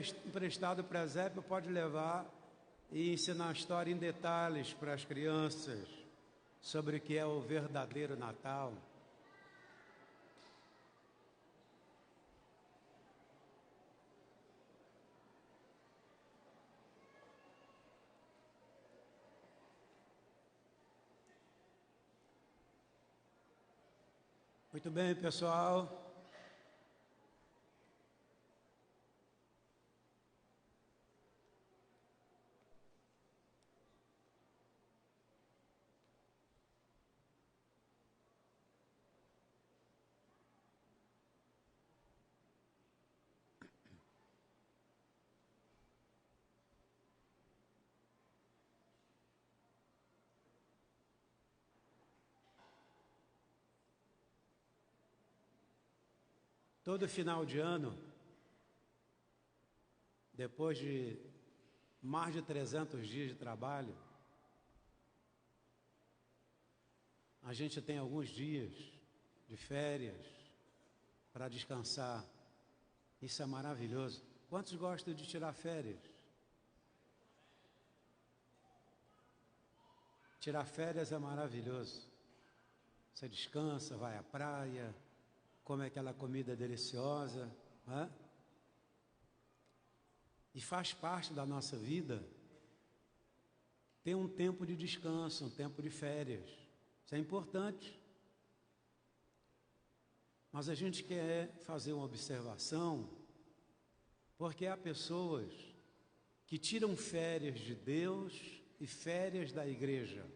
emprestado o presépio, pode levar e ensinar a história em detalhes para as crianças sobre o que é o verdadeiro Natal. Muito bem, pessoal. Todo final de ano, depois de mais de 300 dias de trabalho, a gente tem alguns dias de férias para descansar. Isso é maravilhoso. Quantos gostam de tirar férias? Tirar férias é maravilhoso. Você descansa, vai à praia, come aquela comida deliciosa, né? E faz parte da nossa vida ter um tempo de descanso, um tempo de férias. Isso é importante. Mas a gente quer fazer uma observação, porque há pessoas que tiram férias de Deus e férias da igreja.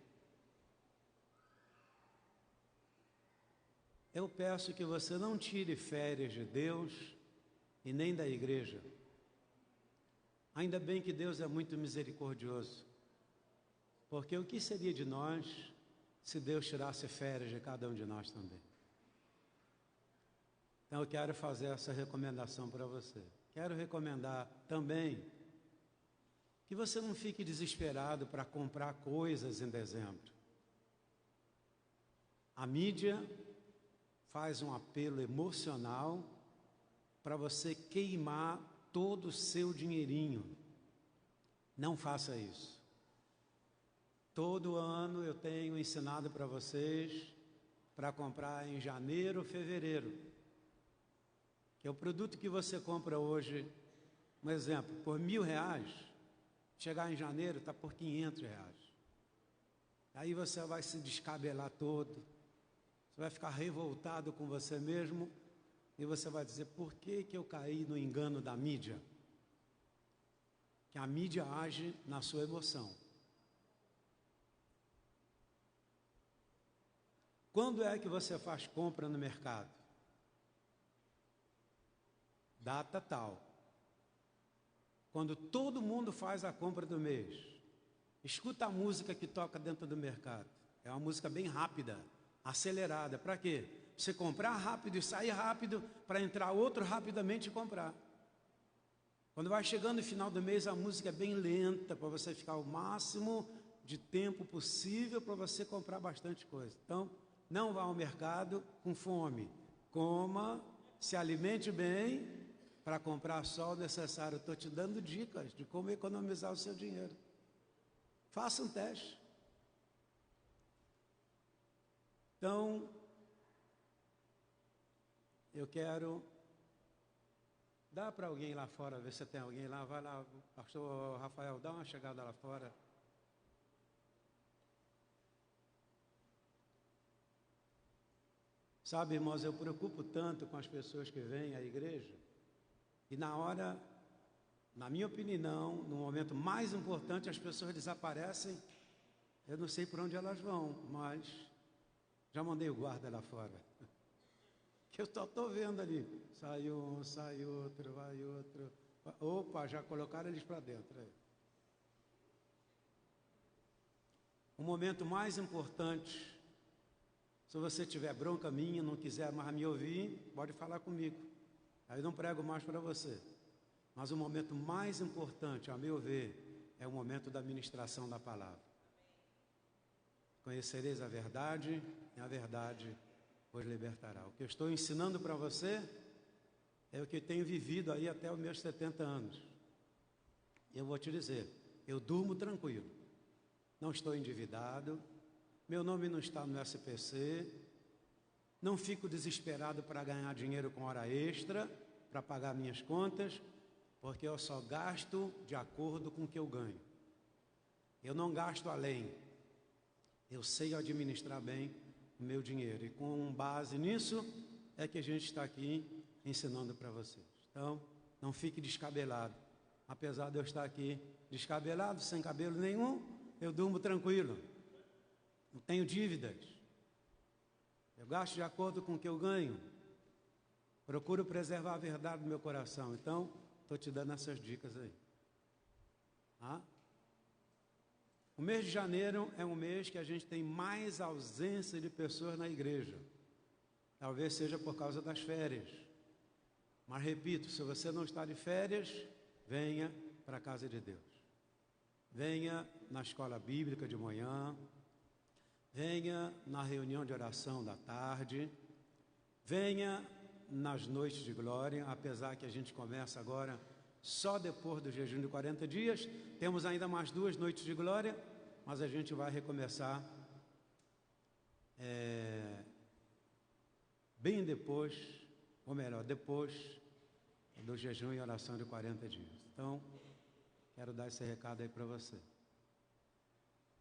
Eu peço que você não tire férias de Deus e nem da igreja. Ainda bem que Deus é muito misericordioso, porque o que seria de nós se Deus tirasse férias de cada um de nós também? Então eu quero fazer essa recomendação para você. Quero recomendar também que você não fique desesperado para comprar coisas em dezembro. A mídia faz um apelo emocional para você queimar todo o seu dinheirinho. Não faça isso. Todo ano eu tenho ensinado para vocês para comprar em janeiro ou fevereiro. Que é o produto que você compra hoje, um exemplo, por R$1.000, chegar em janeiro está por R$500. Aí você vai se descabelar todo. Você vai ficar revoltado com você mesmo e você vai dizer, por que eu caí no engano da mídia? Que a mídia age na sua emoção. Quando é que você faz compra no mercado? Data tal. Quando todo mundo faz a compra do mês. Escuta a música que toca dentro do mercado. É uma música bem rápida, acelerada. Para quê? Você comprar rápido e sair rápido para entrar outro rapidamente e comprar. Quando vai chegando no final do mês, a música é bem lenta para você ficar o máximo de tempo possível para você comprar bastante coisa. Então, não vá ao mercado com fome. Coma, se alimente bem para comprar só o necessário. Estou te dando dicas de como economizar o seu dinheiro. Faça um teste. Então, eu quero dar para alguém lá fora, ver se tem alguém lá. Vai lá, pastor Rafael, dá uma chegada lá fora. Sabe, irmãos, eu preocupo tanto com as pessoas que vêm à igreja, e na hora, na minha opinião, no momento mais importante, as pessoas desaparecem. Eu não sei por onde elas vão, mas já mandei o guarda lá fora. Que eu só estou vendo ali. Sai um, sai outro, vai outro. Opa, já colocaram eles para dentro. Aí. O momento mais importante, se você tiver bronca minha, não quiser mais me ouvir, pode falar comigo. Aí eu não prego mais para você. Mas o momento mais importante, a meu ver, é o momento da ministração da palavra. Conhecereis a verdade, e a verdade vos libertará. O que eu estou ensinando para você é o que eu tenho vivido aí até os meus 70 anos. eu vou te dizer, eu durmo tranquilo, não estou endividado, meu nome não está no SPC, não fico desesperado para ganhar dinheiro com hora extra, para pagar minhas contas, porque eu só gasto de acordo com o que eu ganho. Eu não gasto além. Eu sei administrar bem o meu dinheiro. E com base nisso, é que a gente está aqui ensinando para vocês. Então, não fique descabelado. Apesar de eu estar aqui descabelado, sem cabelo nenhum, eu durmo tranquilo. Não tenho dívidas. Eu gasto de acordo com o que eu ganho. Procuro preservar a verdade do meu coração. Então, estou te dando essas dicas aí. O mês de janeiro é um mês que a gente tem mais ausência de pessoas na igreja. Talvez seja por causa das férias. Mas repito, se você não está de férias, venha para a casa de Deus. Venha na escola bíblica de manhã. Venha na reunião de oração da tarde. Venha nas noites de glória, apesar que a gente começa agora só depois do jejum de 40 dias. Temos ainda mais 2 noites de glória, mas a gente vai recomeçar bem depois, ou melhor, depois do jejum e oração de 40 dias. Então, quero dar esse recado aí para você.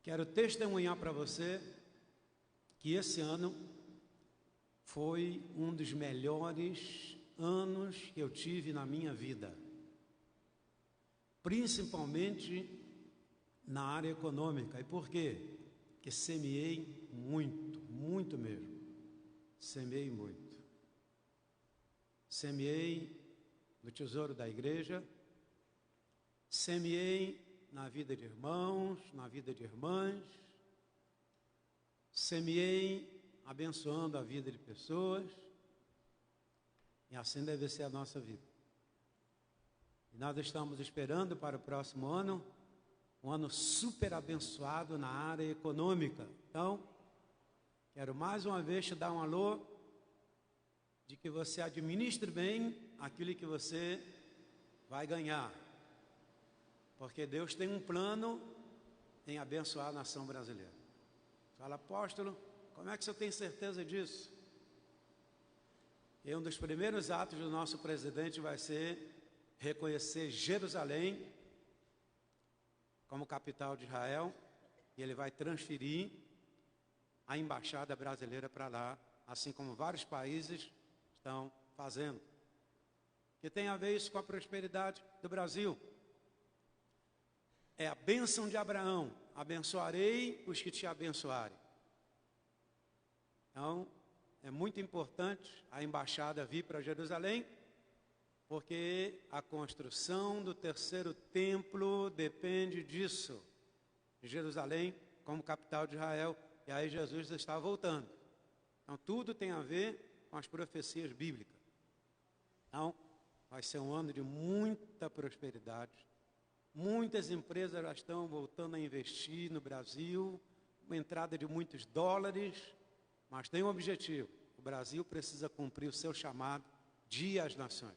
Quero testemunhar para você que esse ano foi um dos melhores anos que eu tive na minha vida. Principalmente na área econômica. E por quê? Porque semeei muito, muito mesmo. Semeei muito. Semeei no tesouro da igreja, semeei na vida de irmãos, na vida de irmãs, semeei abençoando a vida de pessoas, e assim deve ser a nossa vida. E nós estamos esperando para o próximo ano, um ano super abençoado na área econômica. Então, quero mais uma vez te dar um alô, de que você administre bem aquilo que você vai ganhar. Porque Deus tem um plano em abençoar a nação brasileira. Fala, apóstolo, como é que você tem certeza disso? E um dos primeiros atos do nosso presidente vai ser reconhecer Jerusalém como capital de Israel, e ele vai transferir a embaixada brasileira para lá, assim como vários países estão fazendo. Que tem a ver isso com a prosperidade do Brasil. É a bênção de Abraão: abençoarei os que te abençoarem. Então, é muito importante a embaixada vir para Jerusalém, porque a construção do 3º templo depende disso. Jerusalém como capital de Israel, e aí Jesus está voltando. Então, tudo tem a ver com as profecias bíblicas. Então, vai ser um ano de muita prosperidade. Muitas empresas já estão voltando a investir no Brasil, uma entrada de muitos dólares, mas tem um objetivo: o Brasil precisa cumprir o seu chamado de ir às nações.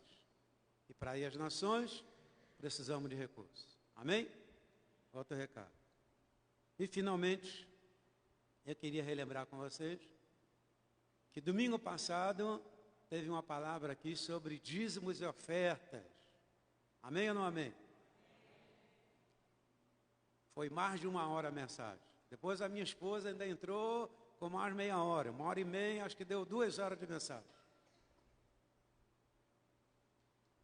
E para ir às nações, precisamos de recursos. Amém? Outro recado. E finalmente, eu queria relembrar com vocês que domingo passado teve uma palavra aqui sobre dízimos e ofertas. Amém ou não amém? Foi mais de 1 hora a mensagem. Depois a minha esposa ainda entrou com mais meia hora, 1h30, acho que deu 2 horas de mensagem.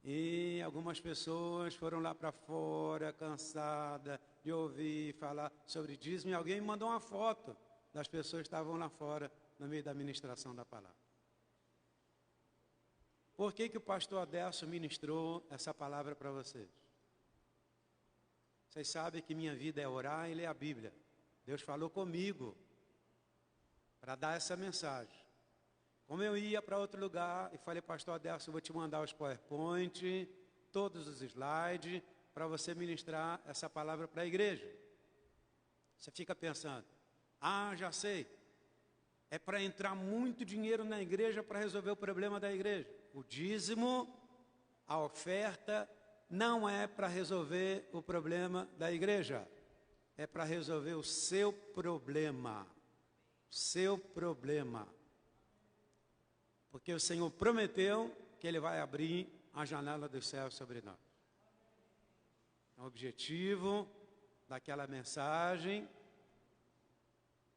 E algumas pessoas foram lá para fora, cansadas de ouvir falar sobre dízimo, e alguém me mandou uma foto das pessoas que estavam lá fora, no meio da ministração da palavra. Por que o pastor Adelso ministrou essa palavra para vocês? Vocês sabem que minha vida é orar e ler a Bíblia. Deus falou comigo para dar essa mensagem. Como eu ia para outro lugar e falei, pastor Adelso, eu vou te mandar os PowerPoint, todos os slides, para você ministrar essa palavra para a igreja. Você fica pensando, já sei, é para entrar muito dinheiro na igreja para resolver o problema da igreja. O dízimo, a oferta, não é para resolver o problema da igreja, é para resolver o seu problema. Seu problema. Porque o Senhor prometeu que Ele vai abrir a janela dos céus sobre nós. O objetivo daquela mensagem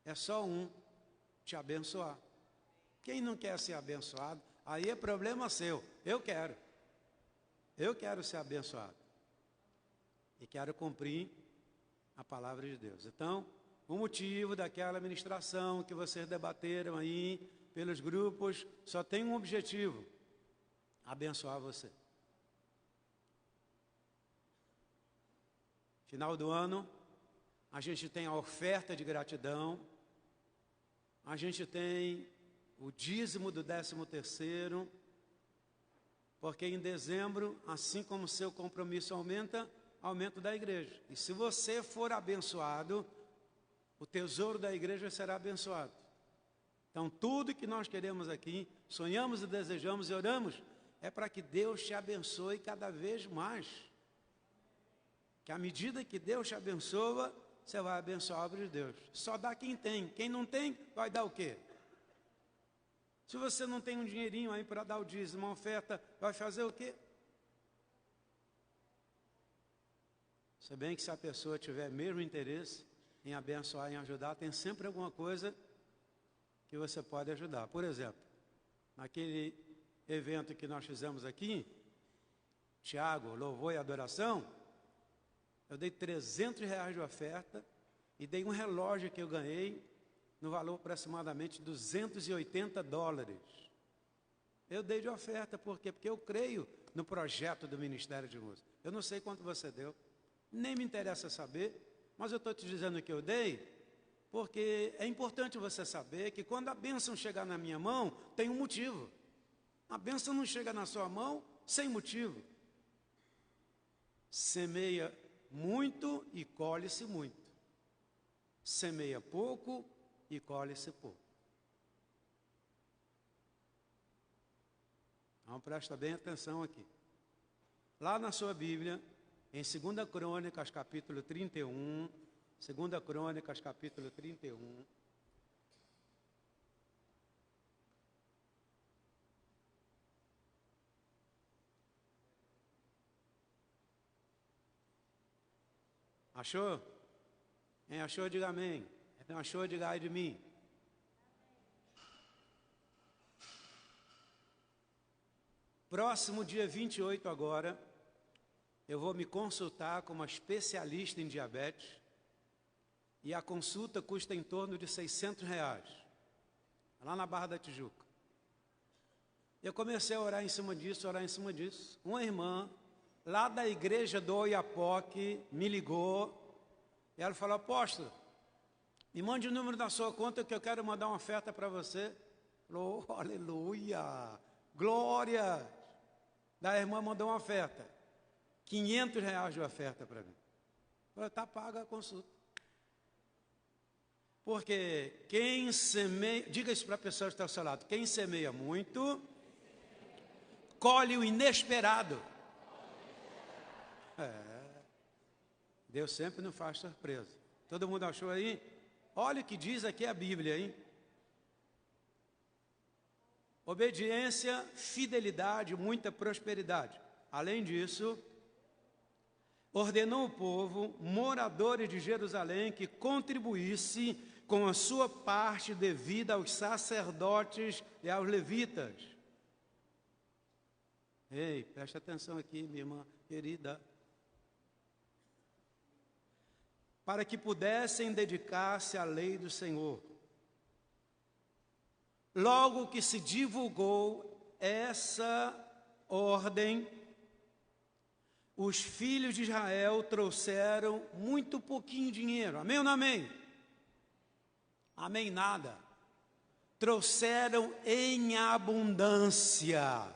é só um: te abençoar. Quem não quer ser abençoado, aí é problema seu. Eu quero ser abençoado. E quero cumprir a palavra de Deus. Então, o motivo daquela ministração que vocês debateram aí pelos grupos só tem um objetivo: abençoar você. Final do ano, a gente tem a oferta de gratidão, a gente tem o dízimo do 13º, porque em dezembro, assim como o seu compromisso aumenta, aumento da igreja. E se você for abençoado, o tesouro da igreja será abençoado. Então, tudo que nós queremos aqui, sonhamos e desejamos e oramos, é para que Deus te abençoe cada vez mais. Que à medida que Deus te abençoa, você vai abençoar a obra de Deus. Só dá quem tem. Quem não tem, vai dar o quê? Se você não tem um dinheirinho aí para dar o dízimo, uma oferta, vai fazer o quê? Se bem que se a pessoa tiver mesmo interesse em abençoar, em ajudar, tem sempre alguma coisa que você pode ajudar. Por exemplo, naquele evento que nós fizemos aqui, Tiago, louvor e adoração, eu dei R$300 de oferta e dei um relógio que eu ganhei no valor aproximadamente $280. Eu dei de oferta, por quê? Porque eu creio no projeto do Ministério de Música. Eu não sei quanto você deu, nem me interessa saber, mas eu estou te dizendo que eu dei, porque é importante você saber que quando a bênção chegar na minha mão, tem um motivo. A bênção não chega na sua mão sem motivo. Semeia muito e colhe-se muito. Semeia pouco e colhe-se pouco. Então presta bem atenção aqui. Lá na sua Bíblia, em 2 Crônicas, capítulo 31, 2 Crônicas, capítulo 31, achou? Quem achou, diga amém. Quem achou, diga ai de mim. Próximo dia 28 agora, eu vou me consultar com uma especialista em diabetes, e a consulta custa em torno de R$600, lá na Barra da Tijuca. Eu comecei a orar em cima disso. Uma irmã lá da igreja do Oiapoque me ligou, e ela falou: apóstolo, me mande o número da sua conta que eu quero mandar uma oferta para você. Falou: oh, aleluia, glória. Da irmã mandou uma oferta, R$500 de oferta para mim. Falei: está paga a consulta. Porque quem semeia, diga isso para a pessoa que está ao seu lado, quem semeia muito, colhe o inesperado. Deus sempre nos faz surpresa. Todo mundo achou aí? Olha o que diz aqui a Bíblia, hein? Obediência, fidelidade, muita prosperidade. Além disso, ordenou o povo, moradores de Jerusalém, que contribuísse com a sua parte devida aos sacerdotes e aos levitas. Ei, preste atenção aqui, minha irmã querida. Para que pudessem dedicar-se à lei do Senhor. Logo que se divulgou essa ordem, os filhos de Israel trouxeram muito pouquinho dinheiro. Amém ou não amém? Amém nada. Trouxeram em abundância.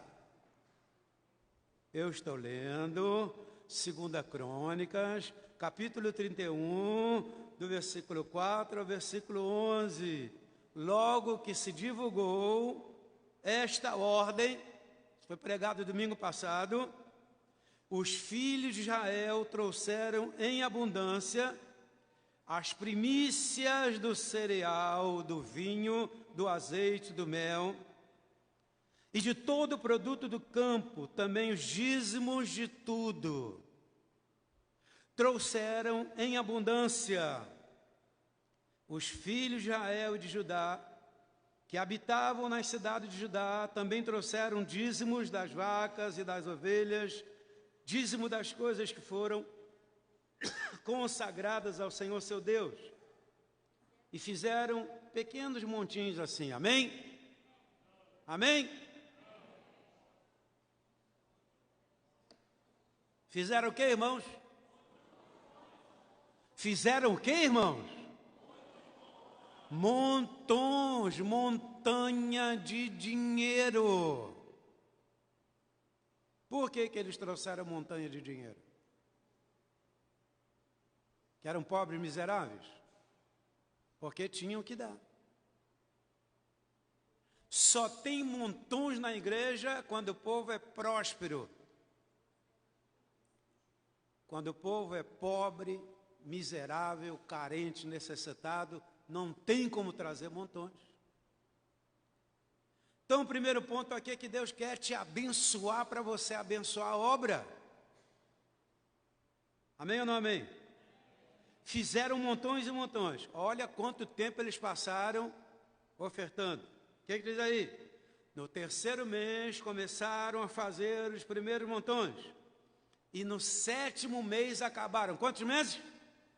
Eu estou lendo 2 Crônicas, capítulo 31, do versículo 4 ao versículo 11. Logo que se divulgou esta ordem, foi pregado domingo passado, os filhos de Israel trouxeram em abundância as primícias do cereal, do vinho, do azeite, do mel, e de todo o produto do campo, também os dízimos de tudo. Trouxeram em abundância. Os filhos de Israel e de Judá, que habitavam nas cidades de Judá, também trouxeram dízimos das vacas e das ovelhas, dízimo das coisas que foram consagradas ao Senhor seu Deus. E fizeram pequenos montinhos assim, amém? Amém? Fizeram o que, irmãos? Fizeram o que, irmãos? Montões, montanha de dinheiro. Por que eles trouxeram montanha de dinheiro? Que eram pobres miseráveis? Porque tinham que dar. Só tem montões na igreja quando o povo é próspero. Quando o povo é pobre, miserável, carente, necessitado, não tem como trazer montões. Então, o primeiro ponto aqui é que Deus quer te abençoar para você abençoar a obra. Amém ou não amém? Fizeram montões e montões. Olha quanto tempo eles passaram ofertando. O que diz aí? No terceiro mês começaram a fazer os primeiros montões. E no sétimo mês acabaram. Quantos meses?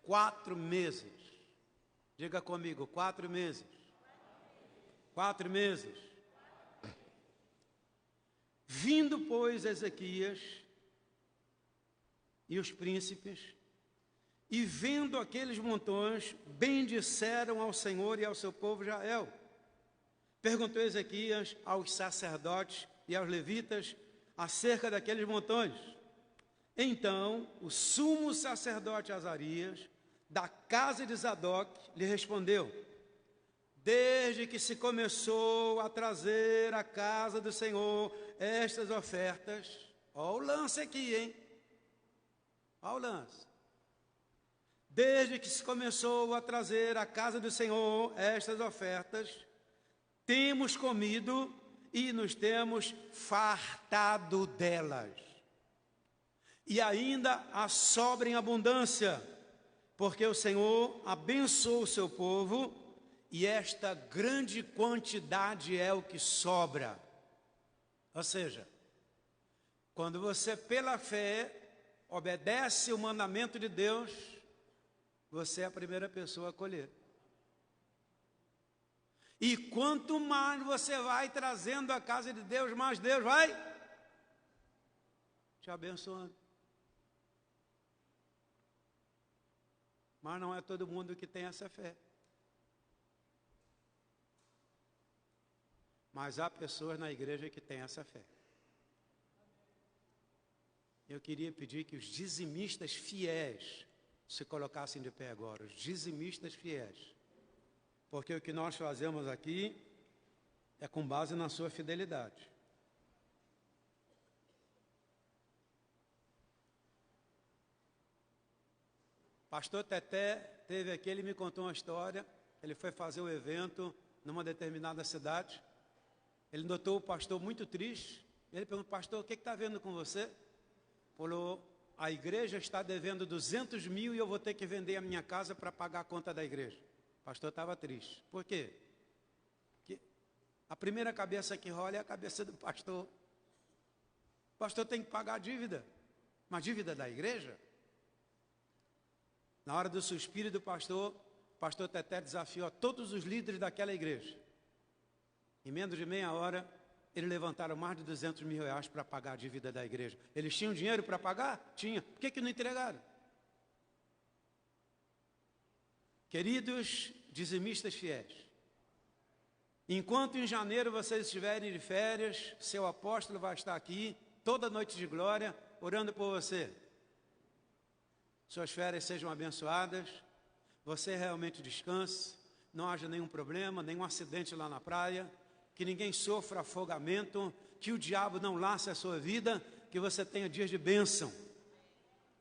4 meses. Diga comigo, 4 meses. 4 meses. Vindo, pois, Ezequias e os príncipes, e vendo aqueles montões, bendisseram ao Senhor e ao seu povo Israel. Perguntou Ezequias aos sacerdotes e aos levitas acerca daqueles montões. Então, o sumo sacerdote Azarias, da casa de Zadok, lhe respondeu: desde que se começou a trazer à casa do Senhor estas ofertas, ó o lance aqui, hein? Ó o lance. Desde que se começou a trazer à casa do Senhor estas ofertas, temos comido e nos temos fartado delas. E ainda há sobra em abundância, porque o Senhor abençoou o seu povo, e esta grande quantidade é o que sobra. Ou seja, quando você pela fé obedece o mandamento de Deus, você é a primeira pessoa a colher. E quanto mais você vai trazendo a casa de Deus, mais Deus vai te abençoando. Mas não é todo mundo que tem essa fé. Mas há pessoas na igreja que têm essa fé. Eu queria pedir que os dizimistas fiéis se colocassem de pé agora, os dizimistas fiéis. Porque o que nós fazemos aqui é com base na sua fidelidade. Pastor Teté teve aqui, ele me contou uma história. Ele foi fazer um evento numa determinada cidade. Ele notou o pastor muito triste. Ele perguntou: pastor, o que está vendo com você? Falou: a igreja está devendo 200 mil e eu vou ter que vender a minha casa para pagar a conta da igreja. O pastor estava triste. Por quê? Porque a primeira cabeça que rola é a cabeça do pastor. O pastor tem que pagar a dívida. Uma dívida da igreja? Na hora do suspiro do pastor, o pastor Teté desafiou a todos os líderes daquela igreja. Em menos de meia hora, eles levantaram mais de 200 mil reais para pagar a dívida da igreja. Eles tinham dinheiro para pagar? Tinha. Por que não entregaram? Queridos dizimistas fiéis, enquanto em janeiro vocês estiverem de férias, seu apóstolo vai estar aqui, toda noite de glória, orando por você. Suas férias sejam abençoadas, você realmente descanse, não haja nenhum problema, nenhum acidente lá na praia, que ninguém sofra afogamento, que o diabo não lace a sua vida, que você tenha dias de bênção,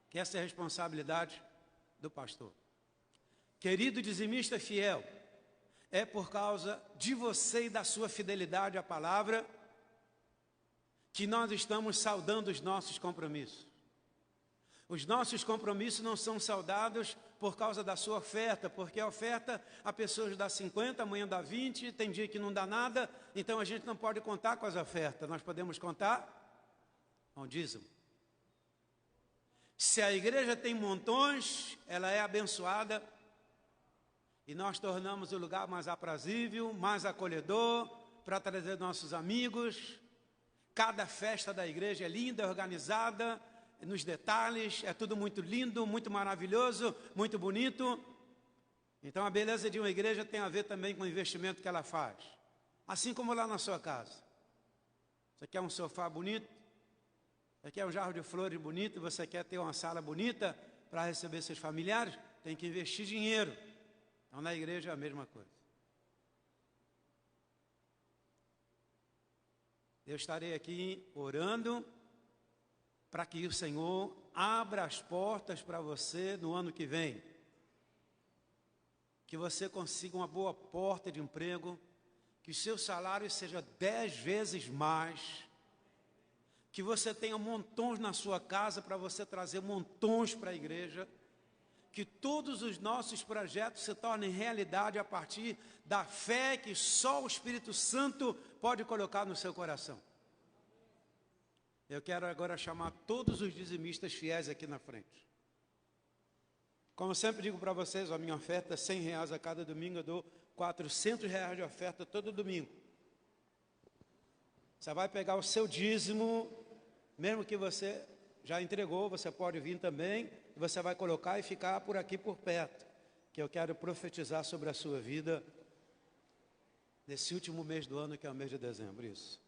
que essa é a responsabilidade do pastor. Querido dizimista fiel, é por causa de você e da sua fidelidade à palavra que nós estamos saudando os nossos compromissos. Os nossos compromissos não são saudados por causa da sua oferta, porque a oferta, a pessoa dá 50, amanhã dá 20, tem dia que não dá nada, então a gente não pode contar com as ofertas, nós podemos contar com o dízimo. Se a igreja tem montões, ela é abençoada, e nós tornamos o lugar mais aprazível, mais acolhedor, para trazer nossos amigos. Cada festa da igreja é linda, organizada, nos detalhes, é tudo muito lindo, muito maravilhoso, muito bonito. Então a beleza de uma igreja tem a ver também com o investimento que ela faz. Assim como lá na sua casa. Você quer um sofá bonito? Você quer um jarro de flores bonito? Você quer ter uma sala bonita para receber seus familiares? Tem que investir dinheiro. Então na igreja é a mesma coisa. Eu estarei aqui orando para que o Senhor abra as portas para você no ano que vem. Que você consiga uma boa porta de emprego, que o seu salário seja 10 vezes mais, que você tenha montões na sua casa para você trazer montões para a igreja, que todos os nossos projetos se tornem realidade a partir da fé que só o Espírito Santo pode colocar no seu coração. Eu quero agora chamar todos os dizimistas fiéis aqui na frente. Como eu sempre digo para vocês, a minha oferta é R$100 a cada domingo, eu dou R$400 de oferta todo domingo. Você vai pegar o seu dízimo, mesmo que você já entregou, você pode vir também, e você vai colocar e ficar por aqui por perto, que eu quero profetizar sobre a sua vida nesse último mês do ano, que é o mês de dezembro, isso.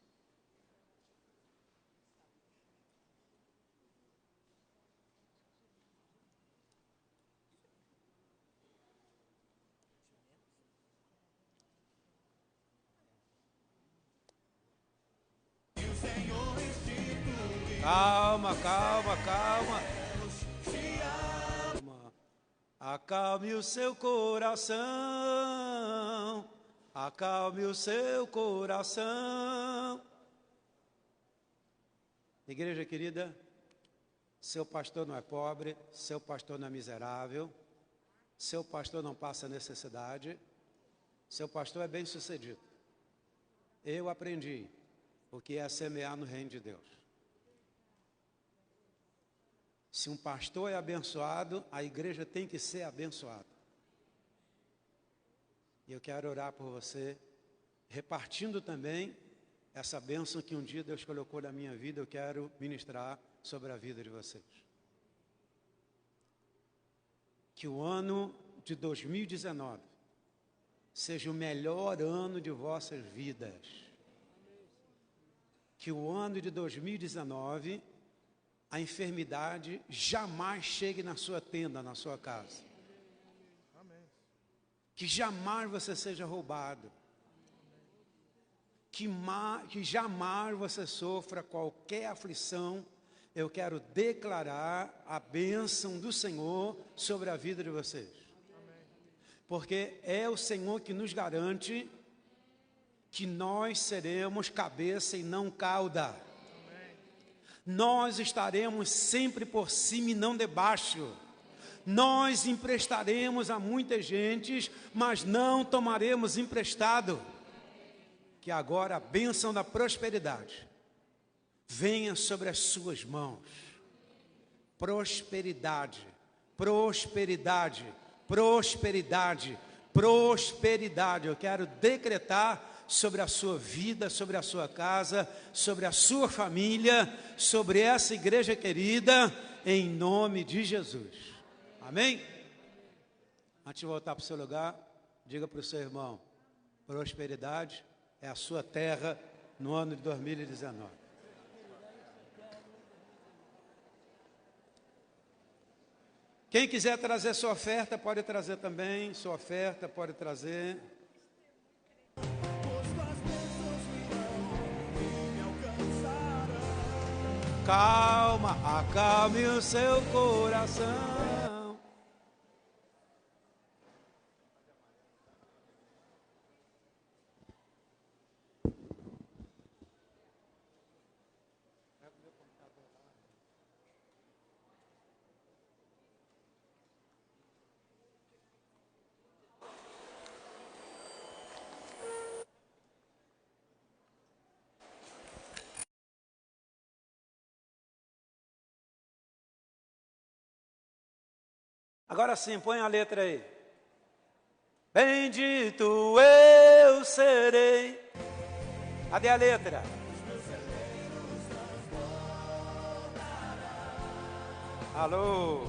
Calma, calma, calma. Acalme o seu coração. Acalme o seu coração. Igreja querida, seu pastor não é pobre, seu pastor não é miserável, seu pastor não passa necessidade, seu pastor é bem-sucedido. Eu aprendi o que é semear no reino de Deus. Se um pastor é abençoado, a igreja tem que ser abençoada. E eu quero orar por você, repartindo também essa bênção que um dia Deus colocou na minha vida, eu quero ministrar sobre a vida de vocês. Que o ano de 2019 seja o melhor ano de vossas vidas. Que o ano de 2019... a enfermidade jamais chegue na sua tenda, na sua casa. Amém. Que jamais você seja roubado. Que jamais você sofra qualquer aflição. Eu quero declarar a bênção do Senhor sobre a vida de vocês. Amém. Porque é o Senhor que nos garante que nós seremos cabeça e não cauda. Nós estaremos sempre por cima e não debaixo. Nós emprestaremos a muitas gentes, mas não tomaremos emprestado. Que agora a bênção da prosperidade venha sobre as suas mãos. Prosperidade, prosperidade, prosperidade, prosperidade. Eu quero decretar sobre a sua vida, sobre a sua casa, sobre a sua família, sobre essa igreja querida, em nome de Jesus. Amém? Antes de voltar para o seu lugar, diga para o seu irmão: prosperidade é a sua terra no ano de 2019. Quem quiser trazer sua oferta, pode trazer também. Sua oferta pode trazer. calma, acalme o seu coração. Agora sim, põe a letra aí. Bendito eu serei. Cadê a letra? Alô?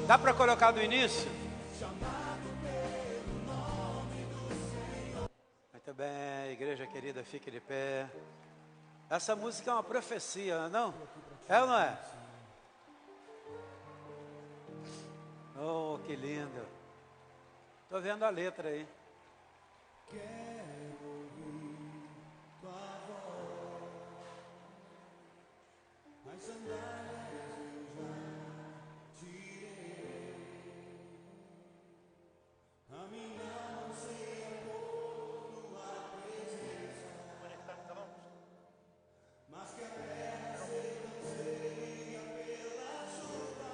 Dá para colocar do início? Muito bem, igreja querida, fique de pé. Essa música é uma profecia, não? É ou não é? Oh, que lindo. Estou vendo a letra aí. Quero ouvir tua voz, as sandálias eu já tirei, a minha alma anseia por tua presença, mas que a terra seja anseia pela chuva.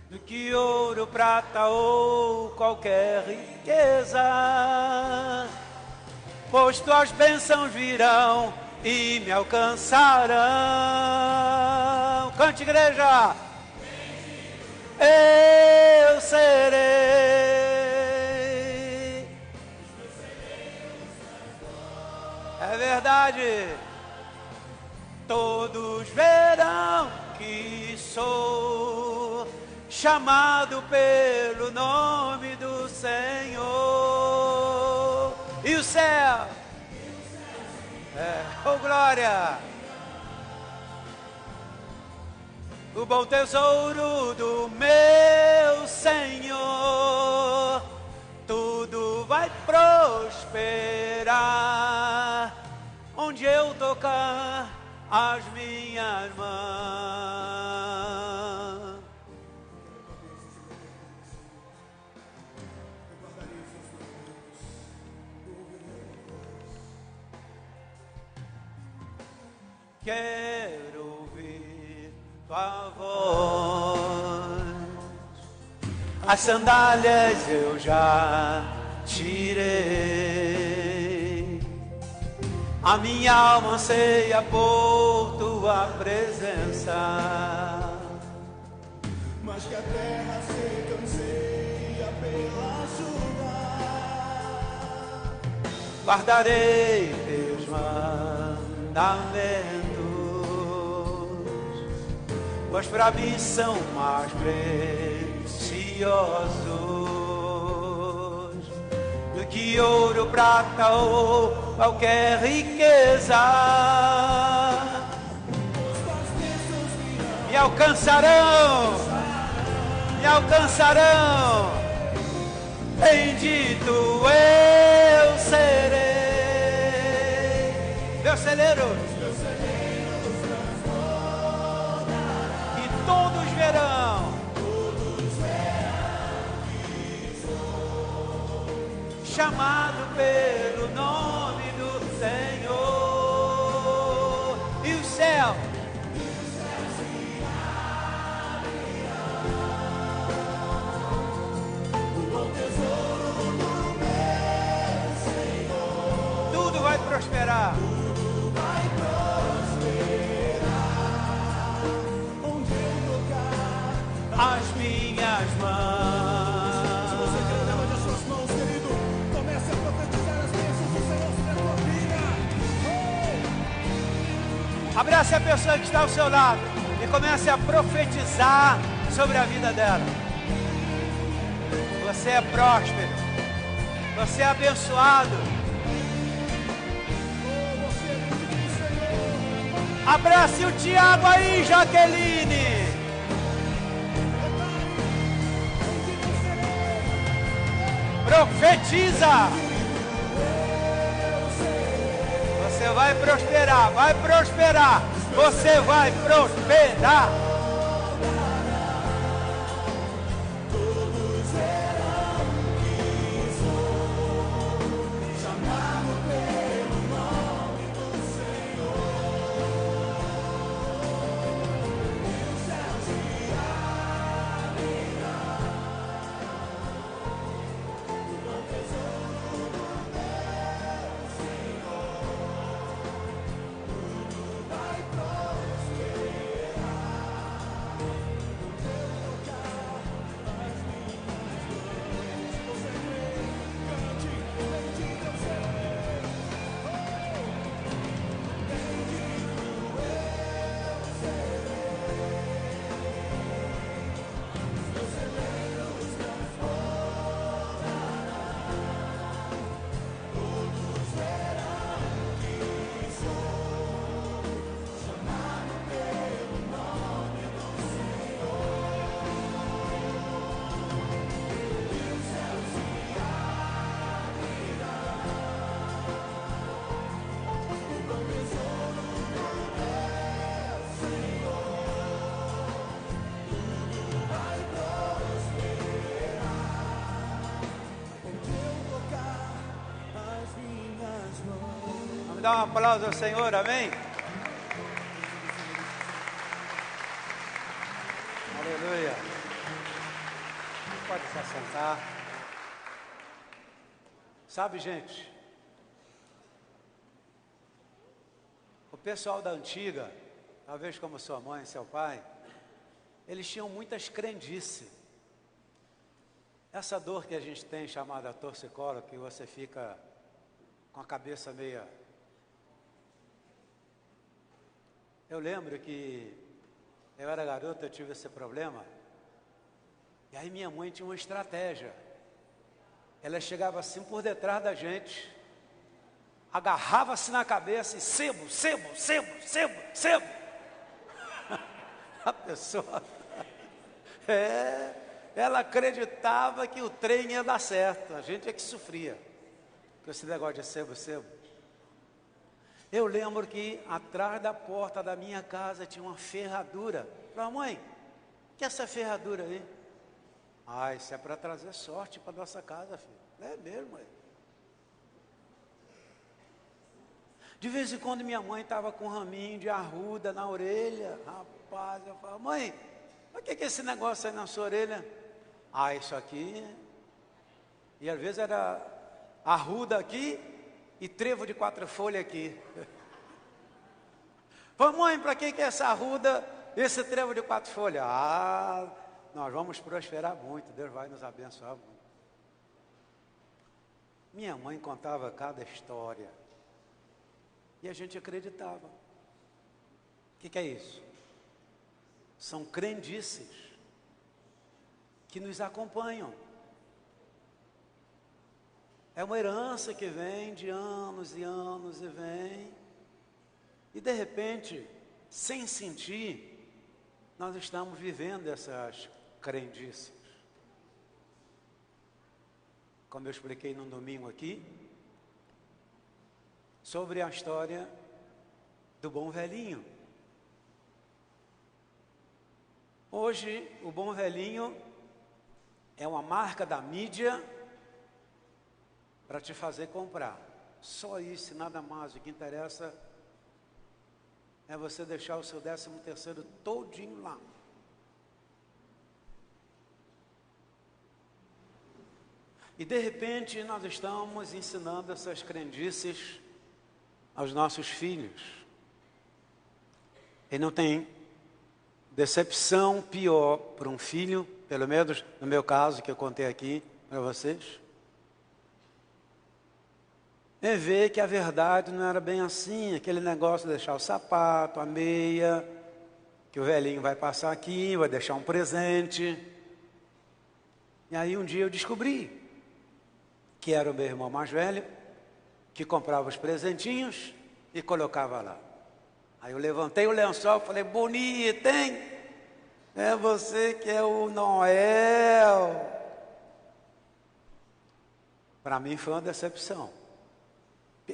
Do que ouro, prata ou qualquer riqueza, pois tuas bênçãos virão e me alcançarão. Cante, igreja! Eu serei. É verdade. Todos verão que sou chamado pelo nome do Senhor. E o céu? Oh glória! O bom tesouro do meu Senhor, tudo vai prosperar onde eu tocar as minhas mãos. Quero ouvir tua voz, as sandálias eu já tirei, a minha alma anseia por tua presença, Mas que a terra seca anseia pela chuva. guardarei teus mandamentos, pois para mim são mais preciosos do que ouro, prata ou qualquer riqueza. Me alcançarão, me alcançarão. Bendito eu serei. Meu celeiro. E todos verão. Chamado pelo nome do Senhor. E o céu. Tudo vai prosperar. Tudo vai prosperar onde eu tocar As minhas mãos. Se você quer levar as suas mãos, querido, comece a profetizar as bênçãos do Senhor sobre a tua vida. Abrace a pessoa que está ao seu lado e comece a profetizar sobre a vida dela. Você é próspero. Você é abençoado. Você é filho do Senhor. Abrace o Tiago aí, Jaqueline. Profetiza. Você vai prosperar, vai prosperar. Você vai prosperar. Dá um aplauso ao Senhor, amém? Aleluia. Pode se assentar. Sabe, gente, o pessoal da antiga, talvez como sua mãe e seu pai, eles tinham muitas crendices. Essa dor que a gente tem chamada torcicolo, que você fica com a cabeça meia... Eu lembro que eu era garoto, eu tive esse problema. E aí minha mãe tinha uma estratégia. Ela chegava assim por detrás da gente, agarrava-se na cabeça e sebo. A pessoa... ela acreditava que o trem ia dar certo. A gente é que sofria com esse negócio de sebo. Eu lembro que atrás da porta da minha casa tinha uma ferradura. Falei, mãe, que é essa ferradura aí? Ah, isso é para trazer sorte para nossa casa, filho. É mesmo, mãe. De vez em quando minha mãe estava com um raminho de arruda na orelha. Rapaz, eu falava, mãe, o que é esse negócio aí na sua orelha? Ah, isso aqui. E às vezes era arruda aqui e trevo de 4 folhas aqui. Falei, mãe, para que é essa arruda, esse trevo de 4 folhas? Ah, nós vamos prosperar muito, Deus vai nos abençoar muito. Minha mãe contava cada história e a gente acreditava. O que é isso? São crendices que nos acompanham. É uma herança que vem de anos e anos e vem. E de repente, sem sentir, nós estamos vivendo essas crendices. Como eu expliquei no domingo aqui, sobre a história do bom velhinho. Hoje, o bom velhinho é uma marca da mídia para te fazer comprar. Só isso e nada mais. O que interessa é você deixar o seu 13º todinho lá. E de repente nós estamos ensinando essas crendices aos nossos filhos. E não tem decepção pior para um filho, pelo menos no meu caso que eu contei aqui para vocês, é ver que a verdade não era bem assim, aquele negócio de deixar o sapato, a meia, que o velhinho vai passar aqui, vai deixar um presente. E aí um dia eu descobri que era o meu irmão mais velho, que comprava os presentinhos e colocava lá. Aí eu levantei o lençol e falei, bonito, hein? É você que é o Noel. Para mim foi uma decepção.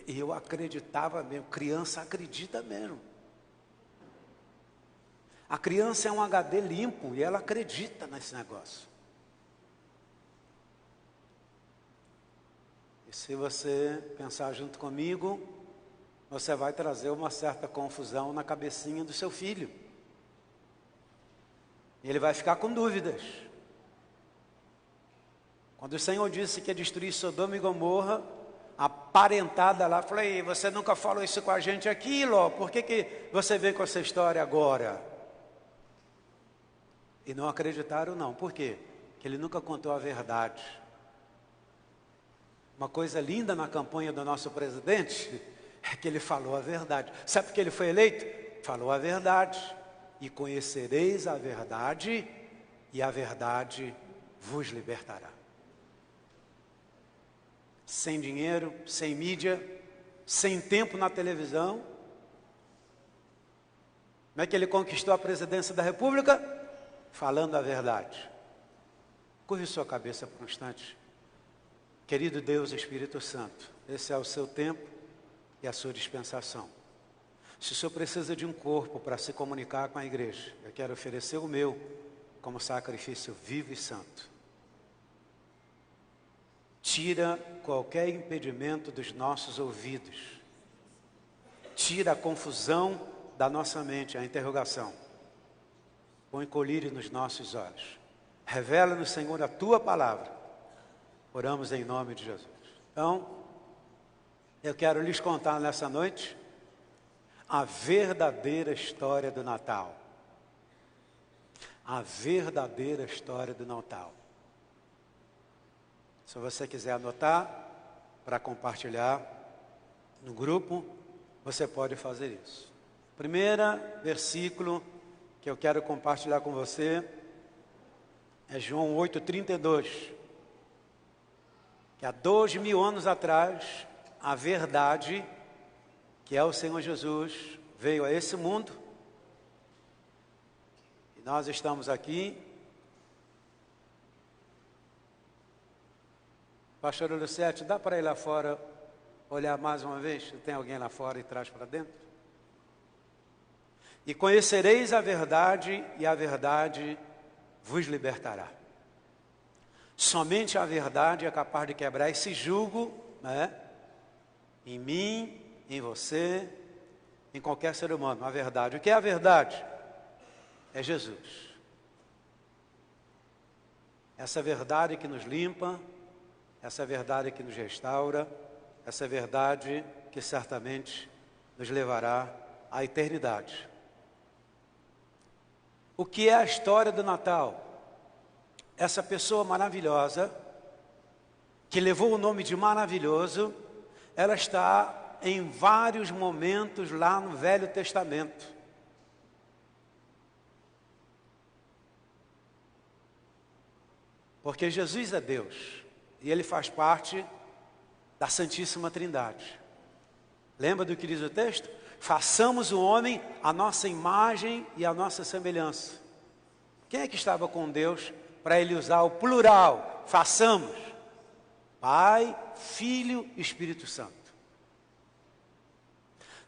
Eu acreditava mesmo, criança acredita mesmo. A criança é um HD limpo e ela acredita nesse negócio. E se você pensar junto comigo, você vai trazer uma certa confusão na cabecinha do seu filho. Ele vai ficar com dúvidas. Quando o Senhor disse que ia destruir Sodoma e Gomorra, a parentada lá falou, ei, você nunca falou isso com a gente aqui, Ló, por que você vem com essa história agora? E não acreditaram não, por quê? Porque ele nunca contou a verdade. Uma coisa linda na campanha do nosso presidente é que ele falou a verdade. Sabe por que ele foi eleito? Falou a verdade. E conhecereis a verdade, e a verdade vos libertará. Sem dinheiro, sem mídia, sem tempo na televisão. Como é que ele conquistou a presidência da República? Falando a verdade. Curve sua cabeça por um instante. Querido Deus, Espírito Santo, esse é o seu tempo e a sua dispensação. Se o Senhor precisa de um corpo para se comunicar com a igreja, eu quero oferecer o meu como sacrifício vivo e santo. Tira qualquer impedimento dos nossos ouvidos. Tira a confusão da nossa mente, a interrogação. Põe colírio nos nossos olhos. Revela-nos, Senhor, a Tua palavra. Oramos em nome de Jesus. Então, eu quero lhes contar nessa noite a verdadeira história do Natal. A verdadeira história do Natal. Se você quiser anotar para compartilhar no grupo, você pode fazer isso. Primeiro versículo que eu quero compartilhar com você é João 8,32. Que há 2000 anos atrás, a verdade, que é o Senhor Jesus, veio a esse mundo. E nós estamos aqui. Pastor Lucete, dá para ir lá fora, olhar mais uma vez? Tem alguém lá fora e traz para dentro? E conhecereis a verdade, e a verdade vos libertará. Somente a verdade é capaz de quebrar esse jugo, né? Em mim, em você, em qualquer ser humano. A verdade. O que é a verdade? É Jesus. Essa verdade que nos limpa, essa verdade que nos restaura, essa verdade que certamente nos levará à eternidade. O que é a história do Natal? Essa pessoa maravilhosa, que levou o nome de maravilhoso, ela está em vários momentos lá no Velho Testamento. Porque Jesus é Deus, e Ele faz parte da Santíssima Trindade. Lembra do que diz o texto? Façamos o homem a nossa imagem e a nossa semelhança. Quem é que estava com Deus para Ele usar o plural? Façamos. Pai, Filho e Espírito Santo.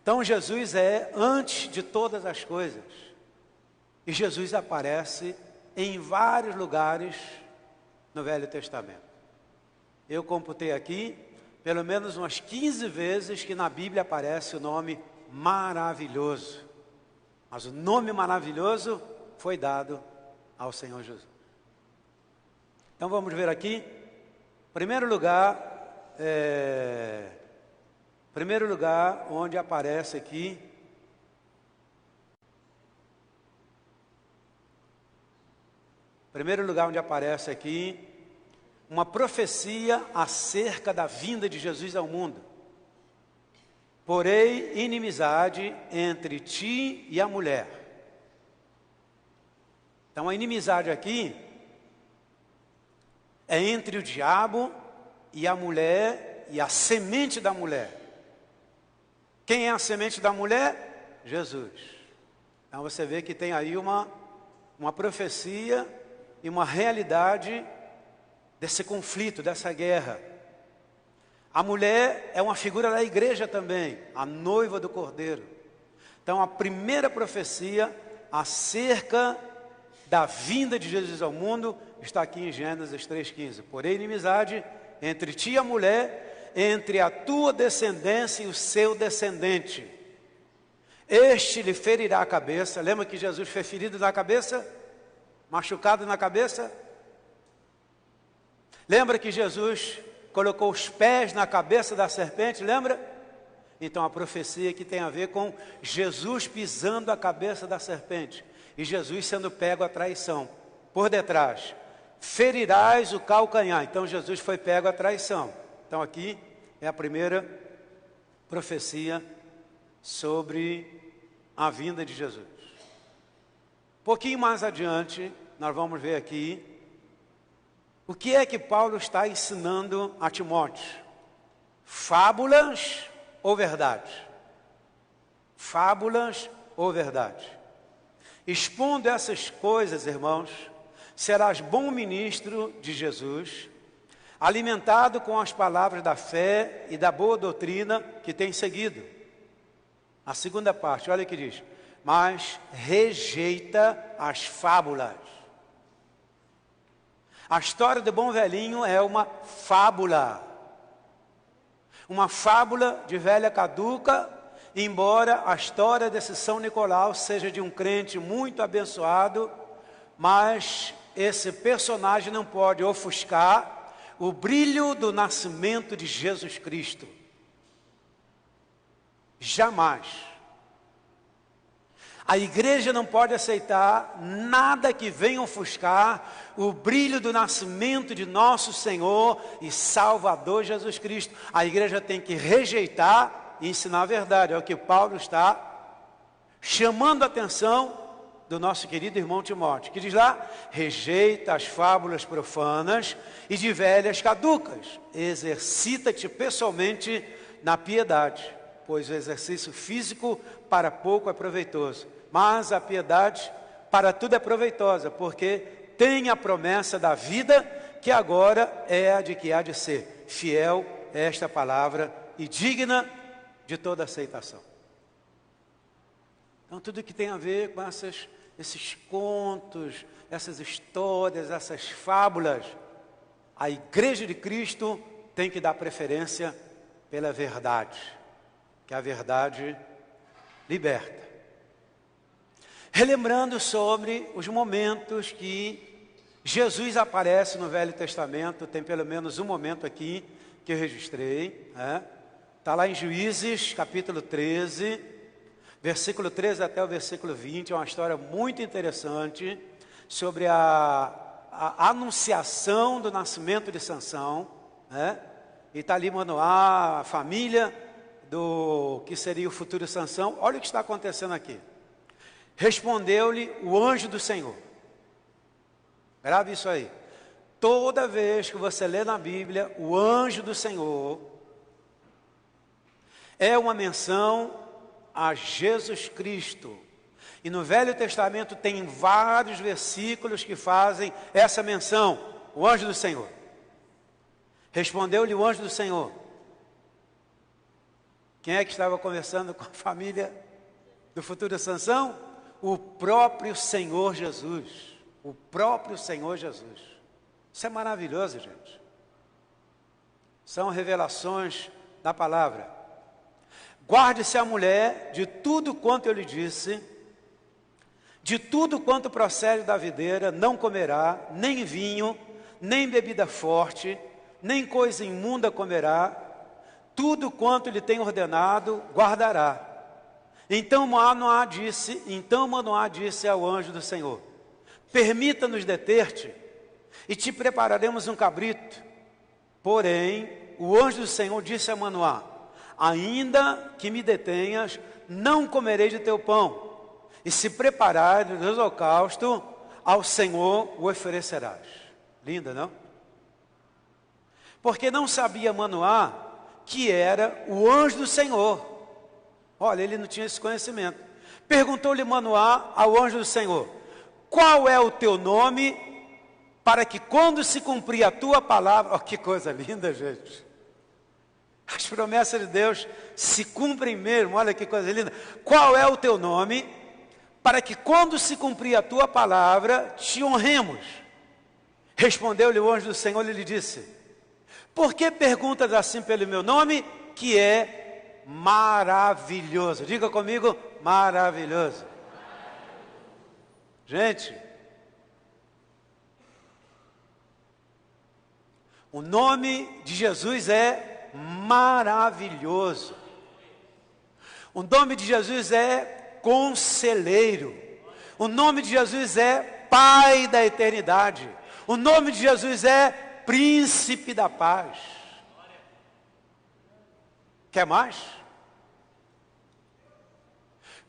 Então Jesus é antes de todas as coisas. E Jesus aparece em vários lugares no Velho Testamento. Eu computei aqui pelo menos umas 15 vezes que na Bíblia aparece o nome maravilhoso. Mas o nome maravilhoso foi dado ao Senhor Jesus. Então vamos ver aqui. Primeiro lugar onde aparece aqui. Primeiro lugar onde aparece aqui uma profecia acerca da vinda de Jesus ao mundo. Porém, inimizade entre ti e a mulher. Então a inimizade aqui é entre o diabo e a mulher e a semente da mulher. Quem é a semente da mulher? Jesus. Então você vê que tem aí uma profecia e uma realidade desse conflito, dessa guerra. A mulher é uma figura da igreja também, a noiva do Cordeiro. Então a primeira profecia acerca da vinda de Jesus ao mundo está aqui em Gênesis 3,15. Porém, inimizade entre ti e a mulher, entre a tua descendência e o seu descendente. Este lhe ferirá a cabeça. Lembra que Jesus foi ferido na cabeça? Machucado na cabeça? Lembra que Jesus colocou os pés na cabeça da serpente? Lembra? Então a profecia que tem a ver com Jesus pisando a cabeça da serpente e Jesus sendo pego à traição. Por detrás, ferirás o calcanhar. Então Jesus foi pego à traição. Então aqui é a primeira profecia sobre a vinda de Jesus. Um pouquinho mais adiante, nós vamos ver aqui o que é que Paulo está ensinando a Timóteo. Fábulas ou verdade? Fábulas ou verdade? Expondo essas coisas, irmãos, serás bom ministro de Jesus, alimentado com as palavras da fé e da boa doutrina que tem seguido. A segunda parte, olha o que diz: mas rejeita as fábulas. A história do bom velhinho é uma fábula de velha caduca, embora a história desse São Nicolau seja de um crente muito abençoado, mas esse personagem não pode ofuscar o brilho do nascimento de Jesus Cristo. Jamais. A igreja não pode aceitar nada que venha ofuscar o brilho do nascimento de nosso Senhor e Salvador Jesus Cristo. A igreja tem que rejeitar e ensinar a verdade. É o que Paulo está chamando a atenção do nosso querido irmão Timóteo, que diz lá: rejeita as fábulas profanas e de velhas caducas, exercita-te pessoalmente na piedade, pois o exercício físico para pouco é proveitoso, mas a piedade para tudo é proveitosa, porque tem a promessa da vida, que agora é a de que há de ser fiel a esta palavra e digna de toda aceitação. Então tudo que tem a ver com esses contos, essas histórias, essas fábulas, a igreja de Cristo tem que dar preferência pela verdade, que a verdade liberta. Relembrando sobre os momentos que Jesus aparece no Velho Testamento, tem pelo menos um momento aqui que eu registrei, está lá em Juízes, capítulo 13, versículo 13 até o versículo 20, é uma história muito interessante sobre a anunciação do nascimento de Sansão, e está ali Manoá, a família do que seria o futuro Sansão. Olha o que está acontecendo aqui. Respondeu-lhe o anjo do Senhor. Grave isso aí. Toda vez que você lê na Bíblia o anjo do Senhor, é uma menção a Jesus Cristo. E no Velho Testamento tem vários versículos que fazem essa menção, o anjo do Senhor. Respondeu-lhe o anjo do Senhor. Quem é que estava conversando com a família do futuro Sansão? O próprio Senhor Jesus. O próprio Senhor Jesus. Isso é maravilhoso, gente. São revelações da palavra. Guarde-se a mulher de tudo quanto eu lhe disse, de tudo quanto procede da videira, não comerá, nem vinho, nem bebida forte, nem coisa imunda comerá, tudo quanto lhe tem ordenado, guardará. Então Manoá disse ao anjo do Senhor: permita-nos deter-te, e te prepararemos um cabrito. Porém, o anjo do Senhor disse a Manoá: ainda que me detenhas, não comerei de teu pão, e se preparares o holocausto, ao Senhor o oferecerás. Linda, não? Porque não sabia Manoá que era o anjo do Senhor. Olha, ele não tinha esse conhecimento. Perguntou-lhe Manoá ao anjo do Senhor: qual é o teu nome, para que quando se cumprir a tua palavra... Oh, que coisa linda, gente. As promessas de Deus se cumprem mesmo, olha que coisa linda. Qual é o teu nome, para que quando se cumprir a tua palavra, te honremos? Respondeu-lhe o anjo do Senhor e lhe disse: por que perguntas assim pelo meu nome, que é maravilhoso? Diga comigo, maravilhoso. Gente, o nome de Jesus é maravilhoso. O nome de Jesus é conselheiro. O nome de Jesus é Pai da eternidade. O nome de Jesus é Príncipe da paz. Quer mais?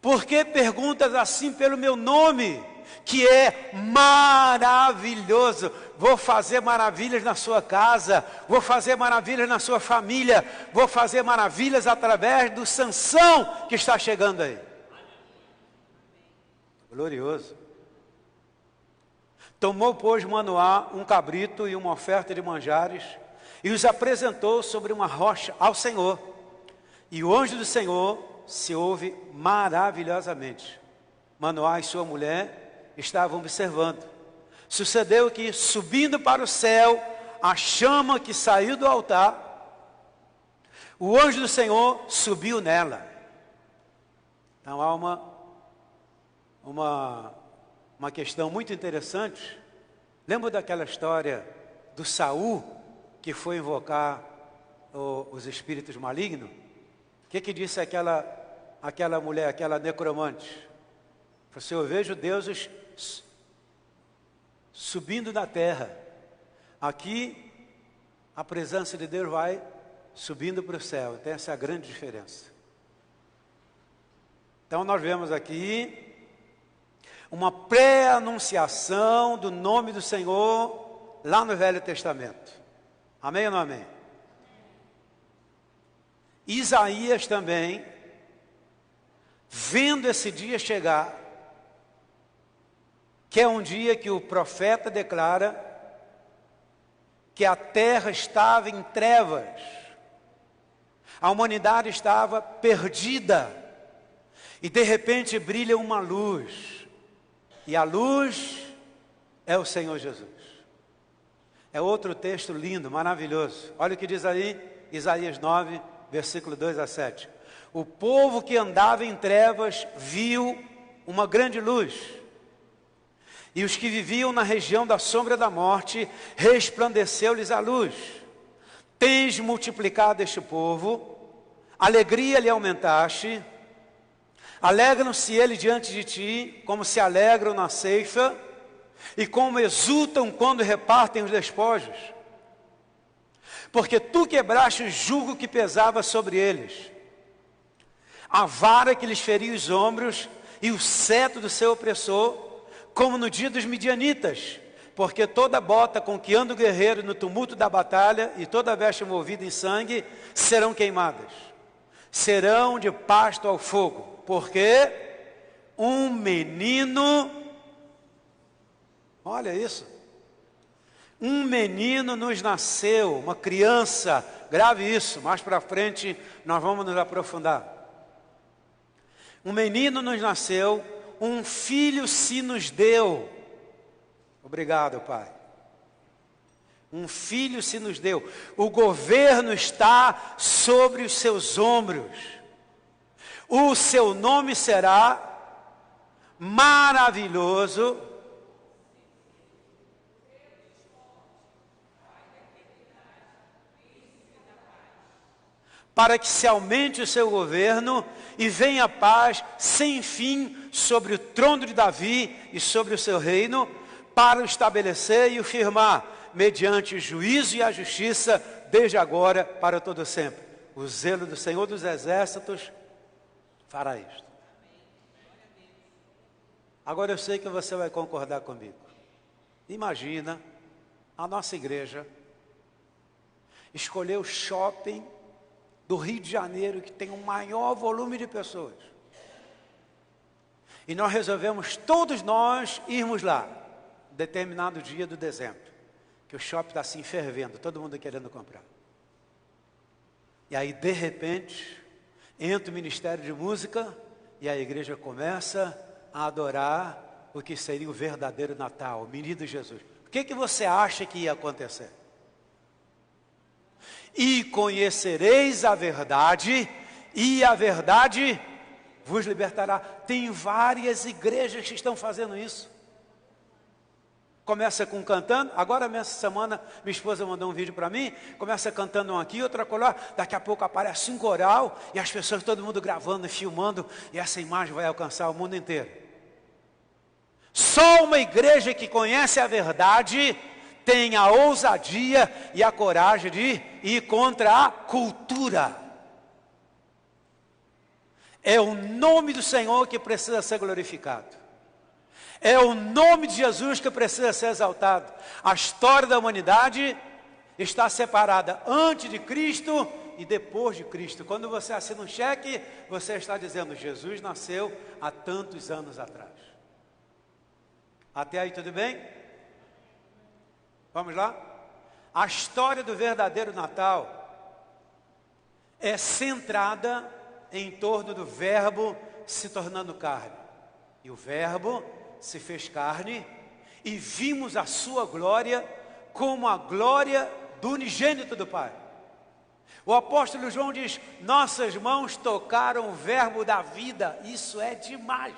Por que perguntas assim pelo meu nome, que é maravilhoso? Vou fazer maravilhas na sua casa, vou fazer maravilhas na sua família, vou fazer maravilhas através do Sansão que está chegando aí. Glorioso. Tomou, pois, Manoá um cabrito e uma oferta de manjares, e os apresentou sobre uma rocha ao Senhor. E o anjo do Senhor se ouve maravilhosamente. Manoá e sua mulher estavam observando. Sucedeu que, subindo para o céu, a chama que saiu do altar, o anjo do Senhor subiu nela. Então há uma questão muito interessante. Lembra daquela história do Saul, que foi invocar os espíritos malignos? O que disse aquela mulher, aquela necromante? Falou assim: eu vejo deuses subindo da terra. Aqui a presença de Deus vai subindo para o céu. Então essa é a grande diferença. Então nós vemos aqui uma pré-anunciação do nome do Senhor lá no Velho Testamento. Amém ou não amém? Isaías também, vendo esse dia chegar, que é um dia que o profeta declara que a terra estava em trevas, a humanidade estava perdida, e de repente brilha uma luz. E a luz é o Senhor Jesus. É outro texto lindo, maravilhoso. Olha o que diz aí, Isaías 9, versículo 2 a 7. O povo que andava em trevas viu uma grande luz. E os que viviam na região da sombra da morte, resplandeceu-lhes a luz. Tens multiplicado este povo, alegria lhe aumentaste. Alegram-se ele diante de ti, como se alegram na ceifa, e como exultam quando repartem os despojos. Porque tu quebraste o jugo que pesava sobre eles, a vara que lhes feria os ombros, e o cetro do seu opressor, como no dia dos midianitas. Porque toda bota com que anda o guerreiro no tumulto da batalha, e toda veste movida em sangue, serão queimadas. Serão de pasto ao fogo. Porque um menino, olha isso, um menino nos nasceu, uma criança, grave isso, mais para frente nós vamos nos aprofundar. Um menino nos nasceu, um filho se nos deu. Obrigado, Pai. Um filho se nos deu. O governo está sobre os seus ombros. O seu nome será maravilhoso, para que se aumente o seu governo e venha a paz sem fim sobre o trono de Davi e sobre o seu reino, para o estabelecer e o firmar, mediante o juízo e a justiça, desde agora para todo sempre. O zelo do Senhor dos Exércitos fará isto. Agora eu sei que você vai concordar comigo. Imagina a nossa igreja escolher o shopping do Rio de Janeiro, que tem o maior volume de pessoas. E nós resolvemos, todos nós, irmos lá, determinado dia do dezembro, que o shopping está assim fervendo, todo mundo querendo comprar. E aí, de repente, entra o Ministério de Música e a igreja começa a adorar o que seria o verdadeiro Natal, o menino Jesus. O que você acha que ia acontecer? E conhecereis a verdade, e a verdade vos libertará. Tem várias igrejas que estão fazendo isso. Começa com cantando, agora nessa semana minha esposa mandou um vídeo para mim, começa cantando um aqui, outra colar, daqui a pouco aparece um coral, e as pessoas, todo mundo gravando e filmando, e essa imagem vai alcançar o mundo inteiro. Só uma igreja que conhece a verdade tem a ousadia e a coragem de ir contra a cultura. É o nome do Senhor que precisa ser glorificado. É o nome de Jesus que precisa ser exaltado. A história da humanidade está separada antes de Cristo e depois de Cristo. Quando você assina um cheque, você está dizendo: Jesus nasceu há tantos anos atrás. Até aí tudo bem? Vamos lá? A história do verdadeiro Natal é centrada em torno do Verbo se tornando carne. E o Verbo se fez carne e vimos a sua glória como a glória do unigênito do Pai. O apóstolo João diz: nossas mãos tocaram o Verbo da vida. Isso é demais.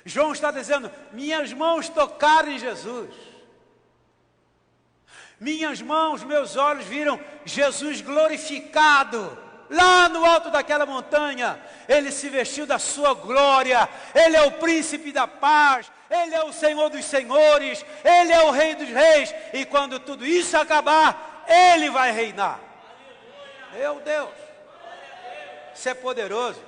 João está dizendo: minhas mãos tocaram em Jesus. Minhas mãos, meus olhos viram Jesus glorificado. Lá no alto daquela montanha, Ele se vestiu da sua glória. Ele é o príncipe da paz. Ele é o Senhor dos senhores. Ele é o Rei dos reis. E quando tudo isso acabar, Ele vai reinar. Meu Deus, isso é poderoso.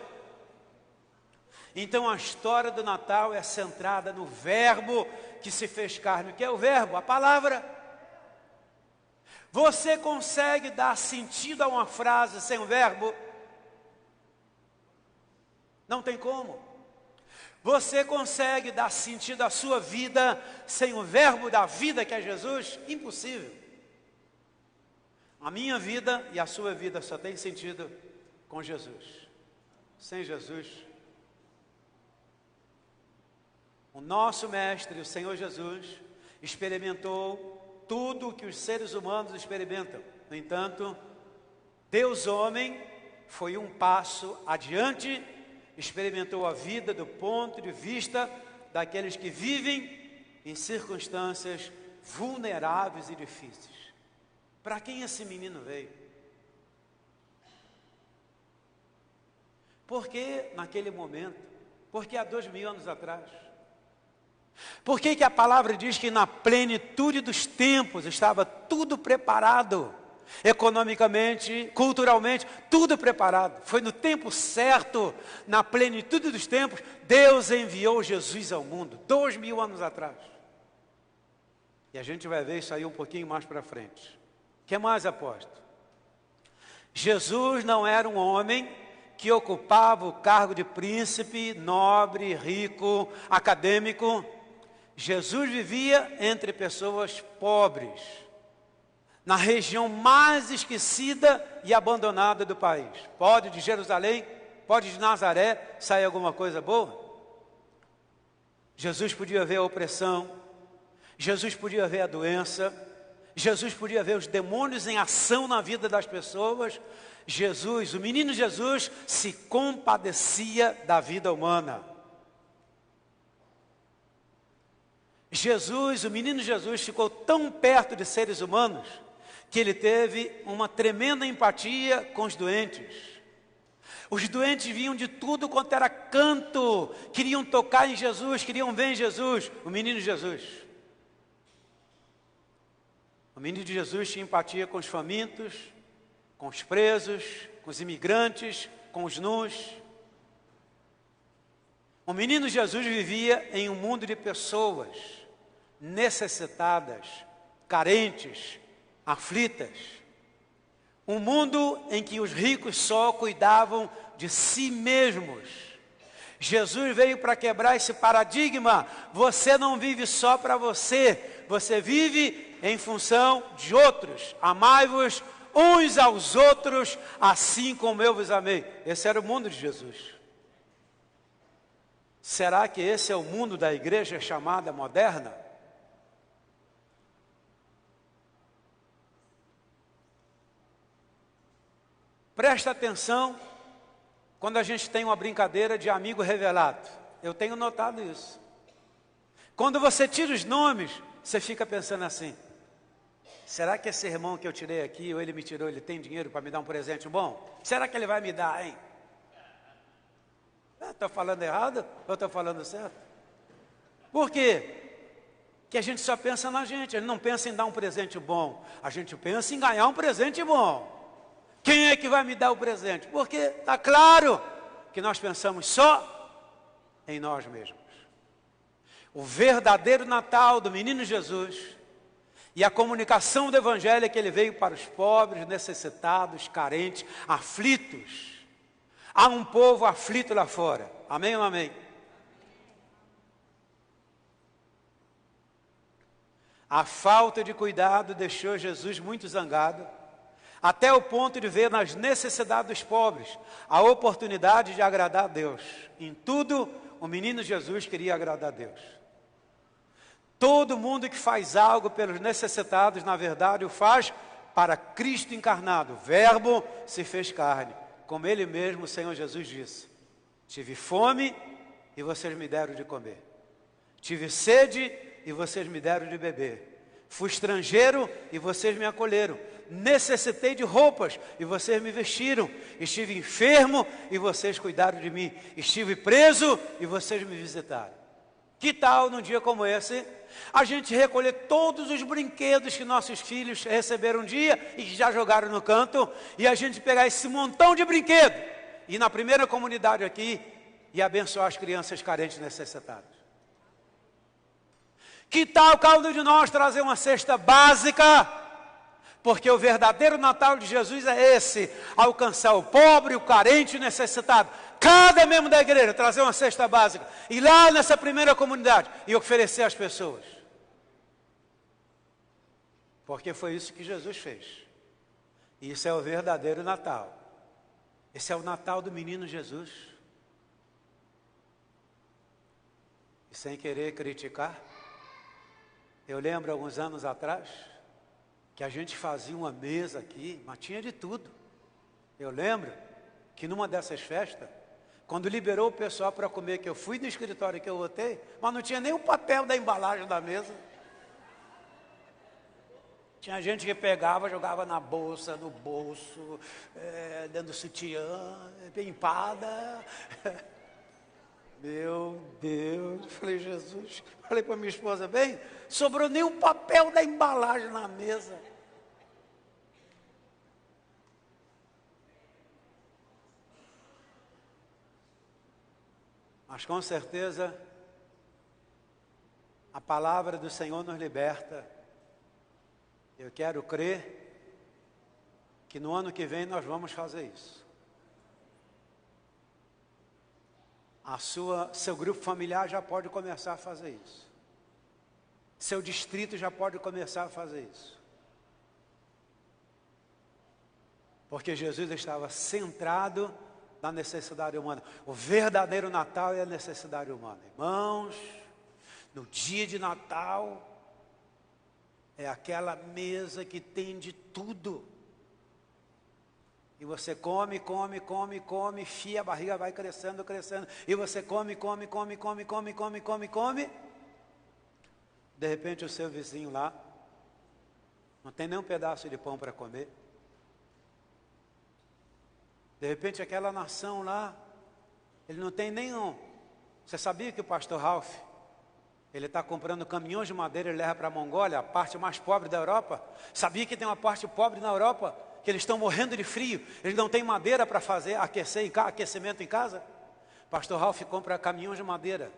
Então a história do Natal é centrada no Verbo que se fez carne. O que é o Verbo? A palavra. Você consegue dar sentido a uma frase sem o verbo? Não tem como. Você consegue dar sentido à sua vida sem o verbo da vida que é Jesus? Impossível. A minha vida e a sua vida só tem sentido com Jesus. Sem Jesus, o nosso mestre, o Senhor Jesus, experimentou tudo o que os seres humanos experimentam. No entanto, Deus homem foi um passo adiante, experimentou a vida do ponto de vista daqueles que vivem em circunstâncias vulneráveis e difíceis. Para quem esse menino veio? Por que naquele momento? Por que há 2000 anos atrás? Por que a palavra diz que na plenitude dos tempos estava tudo preparado? Economicamente, culturalmente, tudo preparado. Foi no tempo certo, na plenitude dos tempos, Deus enviou Jesus ao mundo, 2000 anos atrás. E a gente vai ver isso aí um pouquinho mais para frente. O que mais, apóstolo? Jesus não era um homem que ocupava o cargo de príncipe, nobre, rico, acadêmico. Jesus vivia entre pessoas pobres, na região mais esquecida e abandonada do país. Pode de Jerusalém, pode de Nazaré sair alguma coisa boa? Jesus podia ver a opressão, Jesus podia ver a doença, Jesus podia ver os demônios em ação na vida das pessoas. Jesus, o menino Jesus, se compadecia da vida humana. Jesus, o menino Jesus, ficou tão perto de seres humanos que ele teve uma tremenda empatia com os doentes. Os doentes vinham de tudo quanto era canto, queriam tocar em Jesus, queriam ver em Jesus, o menino Jesus. O menino de Jesus tinha empatia com os famintos, com os presos, com os imigrantes, com os nus. O menino Jesus vivia em um mundo de pessoas necessitadas, carentes, aflitas. Um mundo em que os ricos só cuidavam de si mesmos. Jesus veio para quebrar esse paradigma. Você não vive só para você, você vive em função de outros. Amai-vos uns aos outros, assim como eu vos amei. Esse era o mundo de Jesus. Será que esse é o mundo da igreja chamada moderna? Presta atenção quando a gente tem uma brincadeira de amigo revelado. Eu tenho notado isso. Quando você tira os nomes, você fica pensando assim: será que esse irmão que eu tirei aqui, ou ele me tirou, ele tem dinheiro para me dar um presente bom? Será que ele vai me dar, hein? Estou falando errado ou estou falando certo? Por quê? Que a gente só pensa na gente, ele não pensa em dar um presente bom, a gente pensa em ganhar um presente bom. Quem é que vai me dar o presente? Porque está claro que nós pensamos só em nós mesmos. O verdadeiro Natal do menino Jesus e a comunicação do Evangelho é que ele veio para os pobres, necessitados, carentes, aflitos. Há um povo aflito lá fora. Amém ou amém? A falta de cuidado deixou Jesus muito zangado, até o ponto de ver nas necessidades dos pobres a oportunidade de agradar a Deus. Em tudo, o menino Jesus queria agradar a Deus. Todo mundo que faz algo pelos necessitados, na verdade, o faz para Cristo encarnado. O Verbo se fez carne. Como Ele mesmo, o Senhor Jesus disse: tive fome e vocês me deram de comer. Tive sede e vocês me deram de beber. Fui estrangeiro e vocês me acolheram. Necessitei de roupas e vocês me vestiram. Estive enfermo e vocês cuidaram de mim. Estive preso e vocês me visitaram. Que tal num dia como esse, a gente recolher todos os brinquedos que nossos filhos receberam um dia e já jogaram no canto, e a gente pegar esse montão de brinquedo e ir na primeira comunidade aqui e abençoar as crianças carentes e necessitadas? Que tal cada um de nós trazer uma cesta básica? Porque o verdadeiro Natal de Jesus é esse: alcançar o pobre, o carente e o necessitado. Cada membro da igreja trazer uma cesta básica, ir lá nessa primeira comunidade e oferecer às pessoas. Porque foi isso que Jesus fez. E isso é o verdadeiro Natal. Esse é o Natal do menino Jesus. E sem querer criticar, eu lembro alguns anos atrás que a gente fazia uma mesa aqui, mas tinha de tudo. Eu lembro que numa dessas festas, quando liberou o pessoal para comer, que eu fui no escritório que eu botei, mas não tinha nem o papel da embalagem da mesa. Tinha gente que pegava, jogava na bolsa, no bolso, dentro do sutiã, empada. Meu Deus, falei: Jesus. Falei para minha esposa: bem, sobrou nem o papel da embalagem na mesa. Mas com certeza, a palavra do Senhor nos liberta. Eu quero crer que no ano que vem nós vamos fazer isso. Seu grupo familiar já pode começar a fazer isso. Seu distrito já pode começar a fazer isso. Porque Jesus estava centrado na necessidade humana. O verdadeiro Natal é a necessidade humana. Irmãos, no dia de Natal, é aquela mesa que tem de tudo. E você come, enfia, a barriga vai crescendo. E você come. De repente o seu vizinho lá não tem nem um pedaço de pão para comer. De repente aquela nação lá, ele não tem nenhum. Você sabia que o pastor Ralph, ele está comprando caminhões de madeira e leva para a Mongólia, a parte mais pobre da Europa? Sabia que tem uma parte pobre na Europa, que eles estão morrendo de frio, eles não têm madeira para fazer aquecimento em casa? Pastor Ralph compra caminhões de madeira.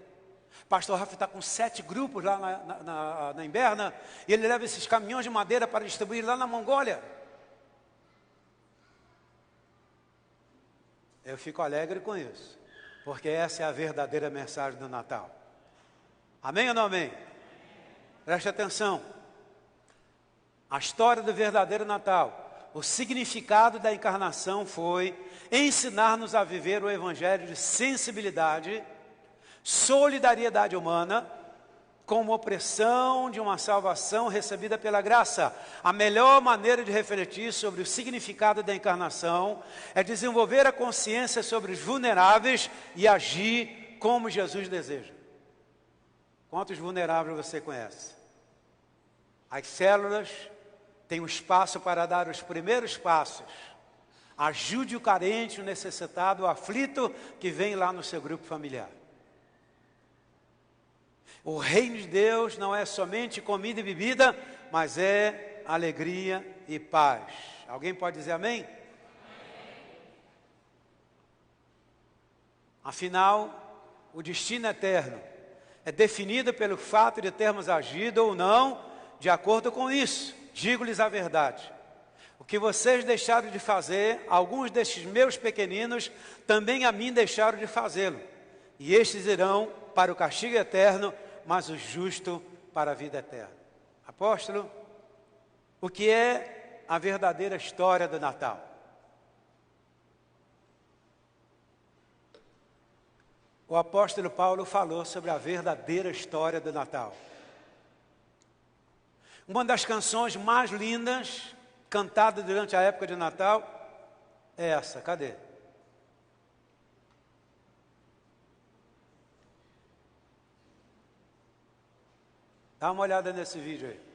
Pastor Ralph está com 7 grupos lá na Imberna, e ele leva esses caminhões de madeira para distribuir lá na Mongólia. Eu fico alegre com isso. porque essa é a verdadeira mensagem do Natal. Amém ou não amém? Preste atenção. A história do verdadeiro Natal, o significado da encarnação foi ensinar-nos a viver o evangelho de sensibilidade, solidariedade humana, como opressão de uma salvação recebida pela graça. A melhor maneira de refletir sobre o significado da encarnação é desenvolver a consciência sobre os vulneráveis e agir como Jesus deseja. Quantos vulneráveis você conhece? As células têm um espaço para dar os primeiros passos. Ajude o carente, o necessitado, o aflito que vem lá no seu grupo familiar. O reino de Deus não é somente comida e bebida, mas é alegria e paz. Alguém pode dizer amém? Amém. Afinal, o destino eterno é definido pelo fato de termos agido ou não de acordo com isso. Digo-lhes a verdade. O que vocês deixaram de fazer, alguns destes meus pequeninos também a mim deixaram de fazê-lo. E estes irão para o castigo eterno, mas o justo para a vida eterna. Apóstolo, o que é a verdadeira história do Natal? O apóstolo Paulo falou sobre a verdadeira história do Natal. Uma das canções mais lindas cantada durante a época de Natal é essa. Cadê? Dá uma olhada nesse vídeo aí.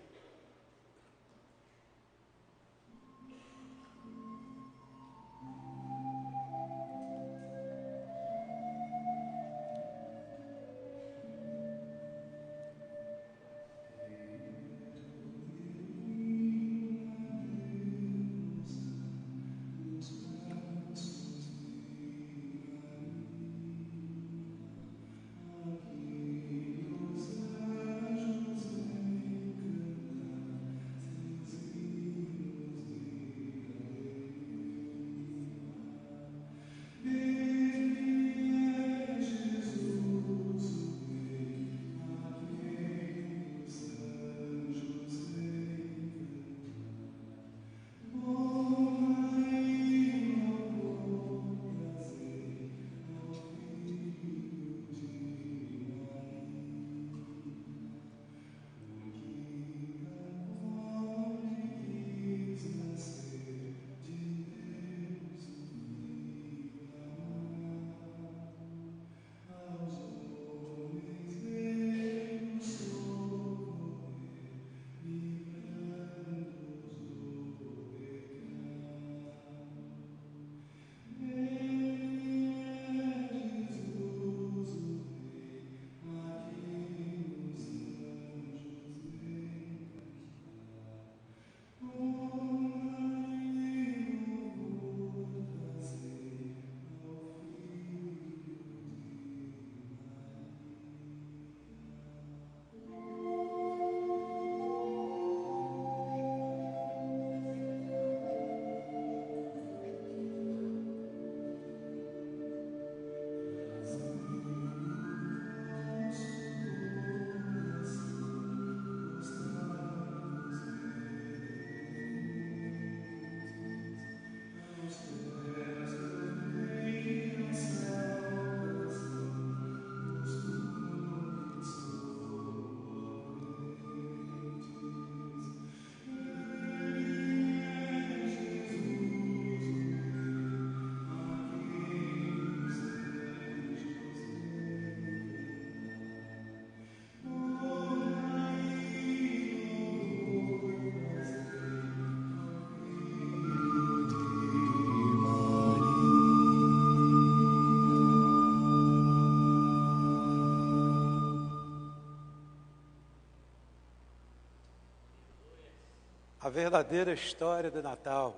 A verdadeira história do Natal.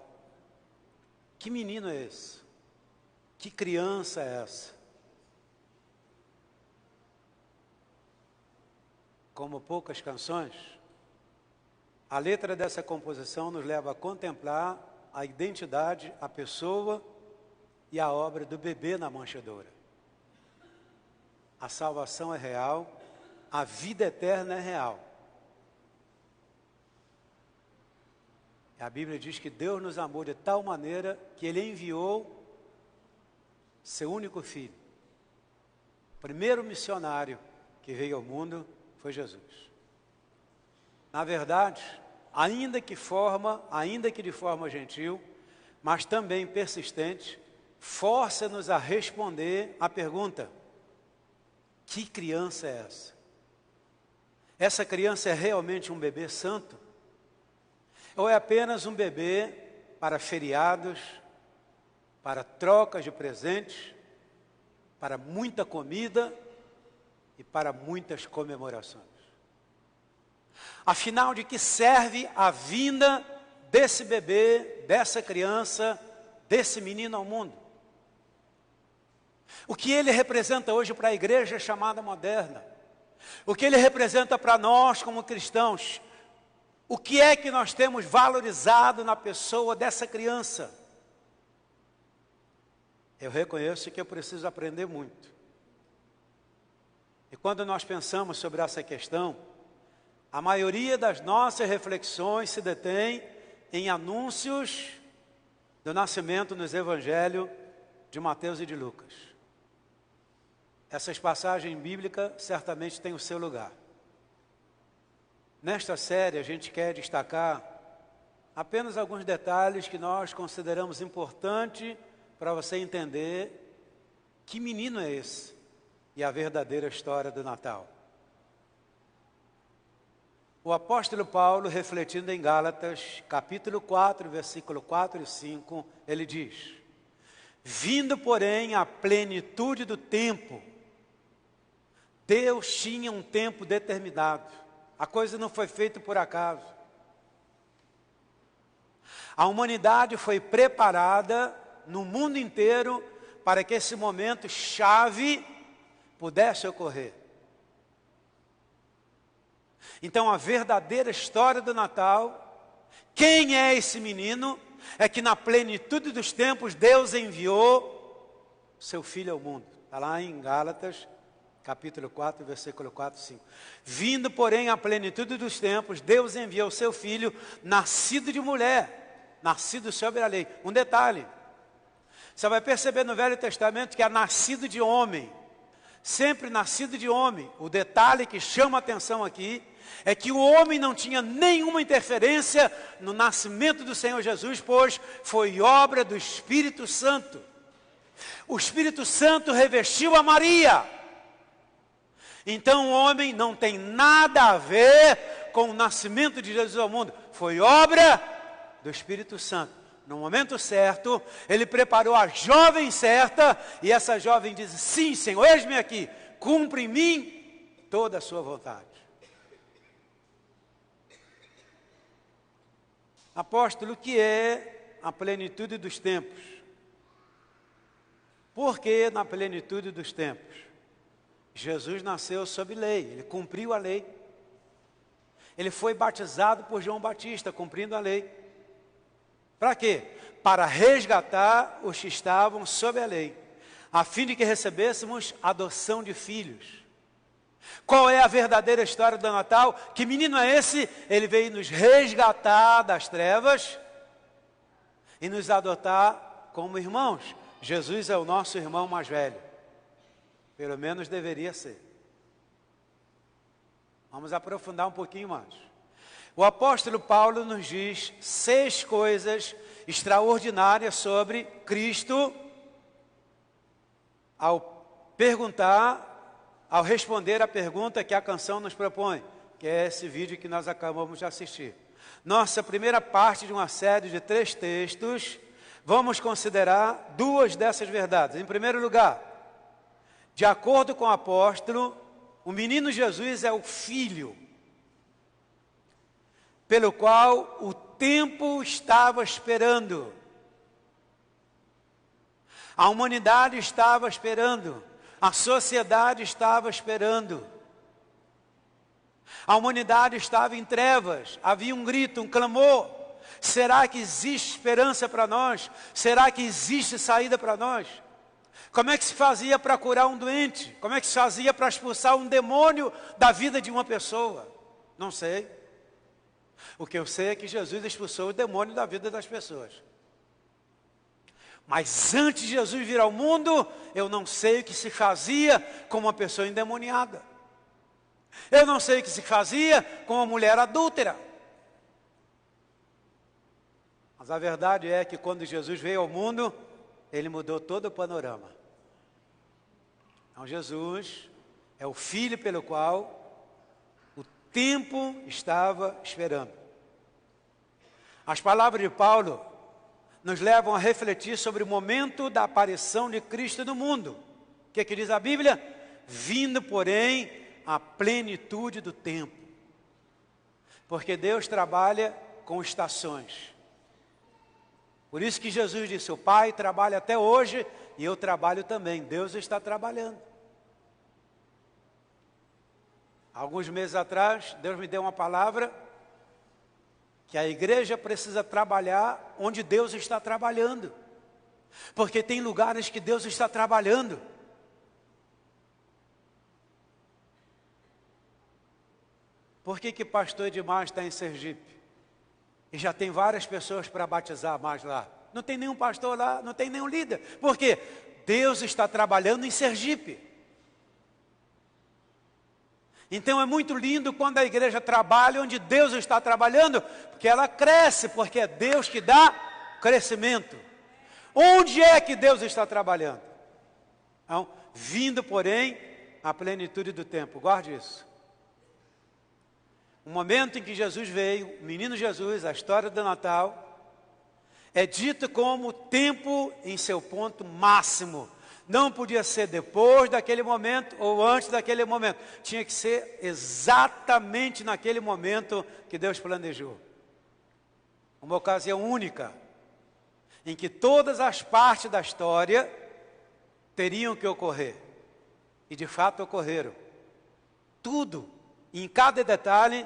Que menino é esse? Que criança é essa? Como poucas canções, a letra dessa composição nos leva a contemplar a identidade, a pessoa e a obra do bebê na manjedoura. a salvação é real, a vida eterna é real. A Bíblia diz que Deus nos amou de tal maneira que Ele enviou seu único filho. O primeiro missionário que veio ao mundo foi Jesus. Na verdade, ainda que de forma gentil, mas também persistente, força-nos a responder à pergunta: que criança é essa? Essa criança é realmente um bebê santo? Ou é apenas um bebê para feriados, para trocas de presentes, para muita comida e para muitas comemorações? Afinal, de que serve a vinda desse bebê, dessa criança, desse menino ao mundo? O que ele representa hoje para a igreja chamada moderna? O que ele representa para nós como cristãos? O que é que nós temos valorizado na pessoa dessa criança? Eu reconheço que eu preciso aprender muito. E quando nós pensamos sobre essa questão, a maioria das nossas reflexões se detém em anúncios do nascimento nos evangelhos de Mateus e de Lucas. Essas passagens bíblicas certamente têm o seu lugar. Nesta série a gente quer destacar apenas alguns detalhes que nós consideramos importante para você entender que menino é esse e a verdadeira história do Natal. O apóstolo Paulo, refletindo em Gálatas, capítulo 4, versículo 4 e 5, ele diz: vindo, porém, à plenitude do tempo, Deus tinha um tempo determinado. A coisa não foi feita por acaso. A humanidade foi preparada no mundo inteiro para que esse momento chave pudesse ocorrer. Então, a verdadeira história do Natal, quem é esse menino? É que na plenitude dos tempos Deus enviou seu Filho ao mundo. Está lá em Gálatas, capítulo 4, versículo 4 e 5. Vindo, porém, à plenitude dos tempos, Deus enviou o seu Filho, nascido de mulher, nascido sobre a lei. Um detalhe, você vai perceber no Velho Testamento que é nascido de homem, sempre nascido de homem. O detalhe que chama a atenção aqui é que o homem não tinha nenhuma interferência no nascimento do Senhor Jesus, pois foi obra do Espírito Santo. O Espírito Santo revestiu a Maria. Então o homem não tem nada a ver com o nascimento de Jesus ao mundo. Foi obra do Espírito Santo. No momento certo, ele preparou a jovem certa, e essa jovem diz: sim, Senhor, eis-me aqui, cumpre em mim toda a sua vontade. Apóstolo, o que é a plenitude dos tempos? Por que na plenitude dos tempos? Jesus nasceu sob lei, ele cumpriu a lei. Ele foi batizado por João Batista, cumprindo a lei. Para quê? Para resgatar os que estavam sob a lei, a fim de que recebêssemos adoção de filhos. Qual é a verdadeira história do Natal? Que menino é esse? Ele veio nos resgatar das trevas e nos adotar como irmãos. Jesus é o nosso irmão mais velho. Pelo menos deveria ser. Vamos aprofundar um pouquinho mais. O apóstolo Paulo nos diz 6 coisas extraordinárias sobre Cristo ao responder a pergunta que a canção nos propõe, que é esse vídeo que nós acabamos de assistir. Nossa primeira parte de uma série de 3 textos, vamos considerar 2 dessas verdades. Em primeiro lugar, de acordo com o apóstolo, o menino Jesus é o Filho, pelo qual o tempo estava esperando. A humanidade estava esperando, a sociedade estava esperando. A humanidade estava em trevas, havia um grito, um clamor. Será que existe esperança para nós? Será que existe saída para nós? Como é que se fazia para curar um doente? Como é que se fazia para expulsar um demônio da vida de uma pessoa? Não sei. O que eu sei é que Jesus expulsou o demônio da vida das pessoas. Mas antes de Jesus vir ao mundo, eu não sei o que se fazia com uma pessoa endemoniada. Eu não sei o que se fazia com uma mulher adúltera. Mas a verdade é que quando Jesus veio ao mundo, ele mudou todo o panorama. Então Jesus é o Filho pelo qual o tempo estava esperando. As palavras de Paulo nos levam a refletir sobre o momento da aparição de Cristo no mundo. O que diz a Bíblia? Vindo, porém, a plenitude do tempo. Porque Deus trabalha com estações. Por isso que Jesus disse, o Pai trabalha até hoje e eu trabalho também. Deus está trabalhando. Alguns meses atrás, Deus me deu uma palavra que a igreja precisa trabalhar onde Deus está trabalhando. Porque tem lugares que Deus está trabalhando. Por que pastor Edmar está em Sergipe? E já tem várias pessoas para batizar mais lá. Não tem nenhum pastor lá, não tem nenhum líder. Por quê? Deus está trabalhando em Sergipe. Então é muito lindo quando a igreja trabalha onde Deus está trabalhando, porque ela cresce, porque é Deus que dá crescimento. Onde é que Deus está trabalhando? Então, vindo, porém, a plenitude do tempo. Guarde isso. O momento em que Jesus veio, o menino Jesus, a história do Natal, é dito como o tempo em seu ponto máximo. Não podia ser depois daquele momento ou antes daquele momento. Tinha que ser exatamente naquele momento que Deus planejou. Uma ocasião única, em que todas as partes da história teriam que ocorrer. E de fato ocorreram. Tudo, em cada detalhe,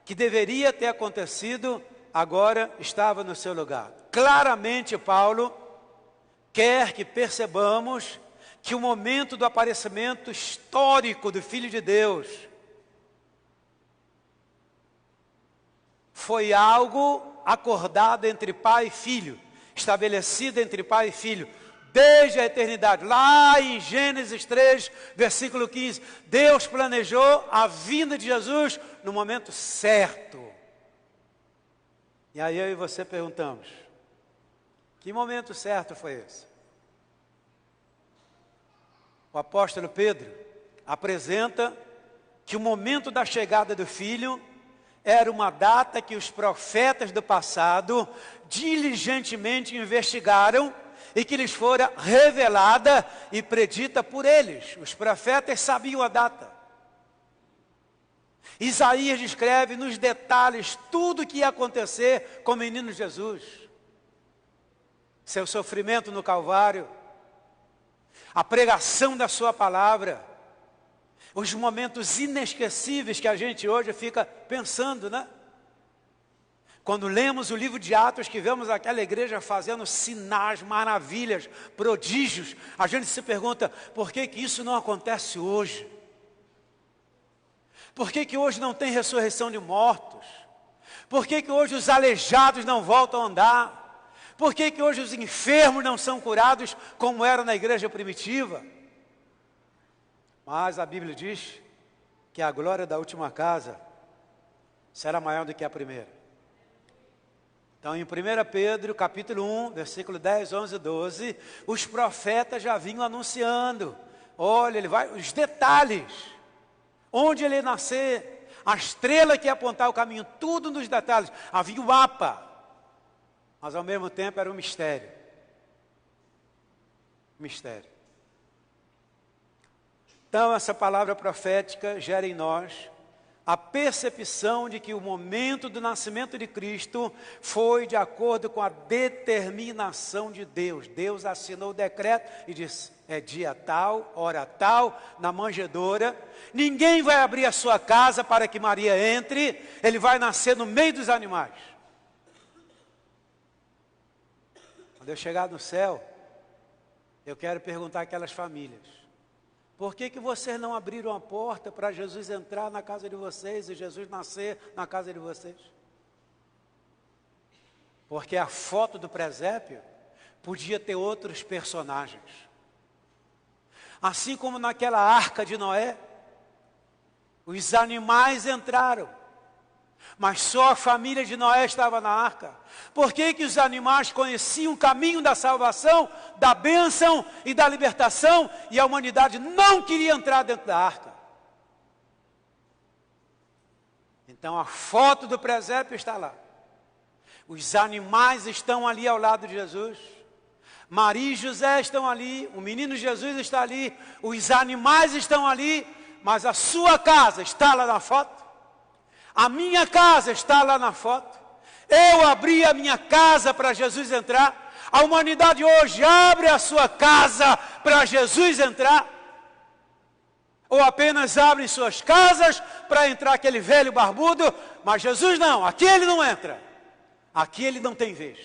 que deveria ter acontecido, agora estava no seu lugar. Claramente, Paulo quer que percebamos que o momento do aparecimento histórico do Filho de Deus foi algo acordado entre pai e filho, estabelecido entre pai e filho, desde a eternidade. Lá em Gênesis 3, versículo 15, Deus planejou a vinda de Jesus no momento certo. E aí eu e você perguntamos, que momento certo foi esse? O apóstolo Pedro apresenta que o momento da chegada do Filho era uma data que os profetas do passado diligentemente investigaram e que lhes fora revelada e predita por eles. Os profetas sabiam a data. Isaías descreve nos detalhes tudo o que ia acontecer com o menino Jesus. Seu sofrimento no Calvário, a pregação da sua palavra, os momentos inesquecíveis que a gente hoje fica pensando, né? Quando lemos o livro de Atos, que vemos aquela igreja fazendo sinais, maravilhas, prodígios, a gente se pergunta, por que isso não acontece hoje? Por que hoje não tem ressurreição de mortos? Por que hoje os aleijados não voltam a andar? Por que hoje os enfermos não são curados como era na igreja primitiva? Mas a Bíblia diz que a glória da última casa será maior do que a primeira. Então, em 1 Pedro, capítulo 1, versículo 10, 11 e 12, os profetas já vinham anunciando. Olha, ele vai, os detalhes. Onde ele ia nascer, a estrela que ia apontar o caminho, tudo nos detalhes. Havia o mapa, mas ao mesmo tempo era um mistério. Mistério. Então, essa palavra profética gera em nós a percepção de que o momento do nascimento de Cristo foi de acordo com a determinação de Deus. Deus assinou o decreto e disse, é dia tal, hora tal, na manjedoura. Ninguém vai abrir a sua casa para que Maria entre, ele vai nascer no meio dos animais. Quando eu chegar no céu, Eu quero perguntar àquelas famílias: por que vocês não abriram a porta para Jesus entrar na casa de vocês e Jesus nascer na casa de vocês? Porque a foto do presépio podia ter outros personagens. Assim como naquela arca de Noé, os animais entraram, mas só a família de Noé estava na arca. Por que os animais conheciam o caminho da salvação, da bênção e da libertação, e a humanidade não queria entrar dentro da arca? Então a foto do presépio está lá. Os animais estão ali ao lado de Jesus. Maria e José estão ali, o menino Jesus está ali, os animais estão ali, mas a sua casa está lá na foto. A minha casa está lá na foto. Eu abri a minha casa para Jesus entrar. A humanidade hoje abre a sua casa para Jesus entrar. Ou apenas abre suas casas para entrar aquele velho barbudo, mas Jesus não, aqui ele não entra. Aqui ele não tem vez.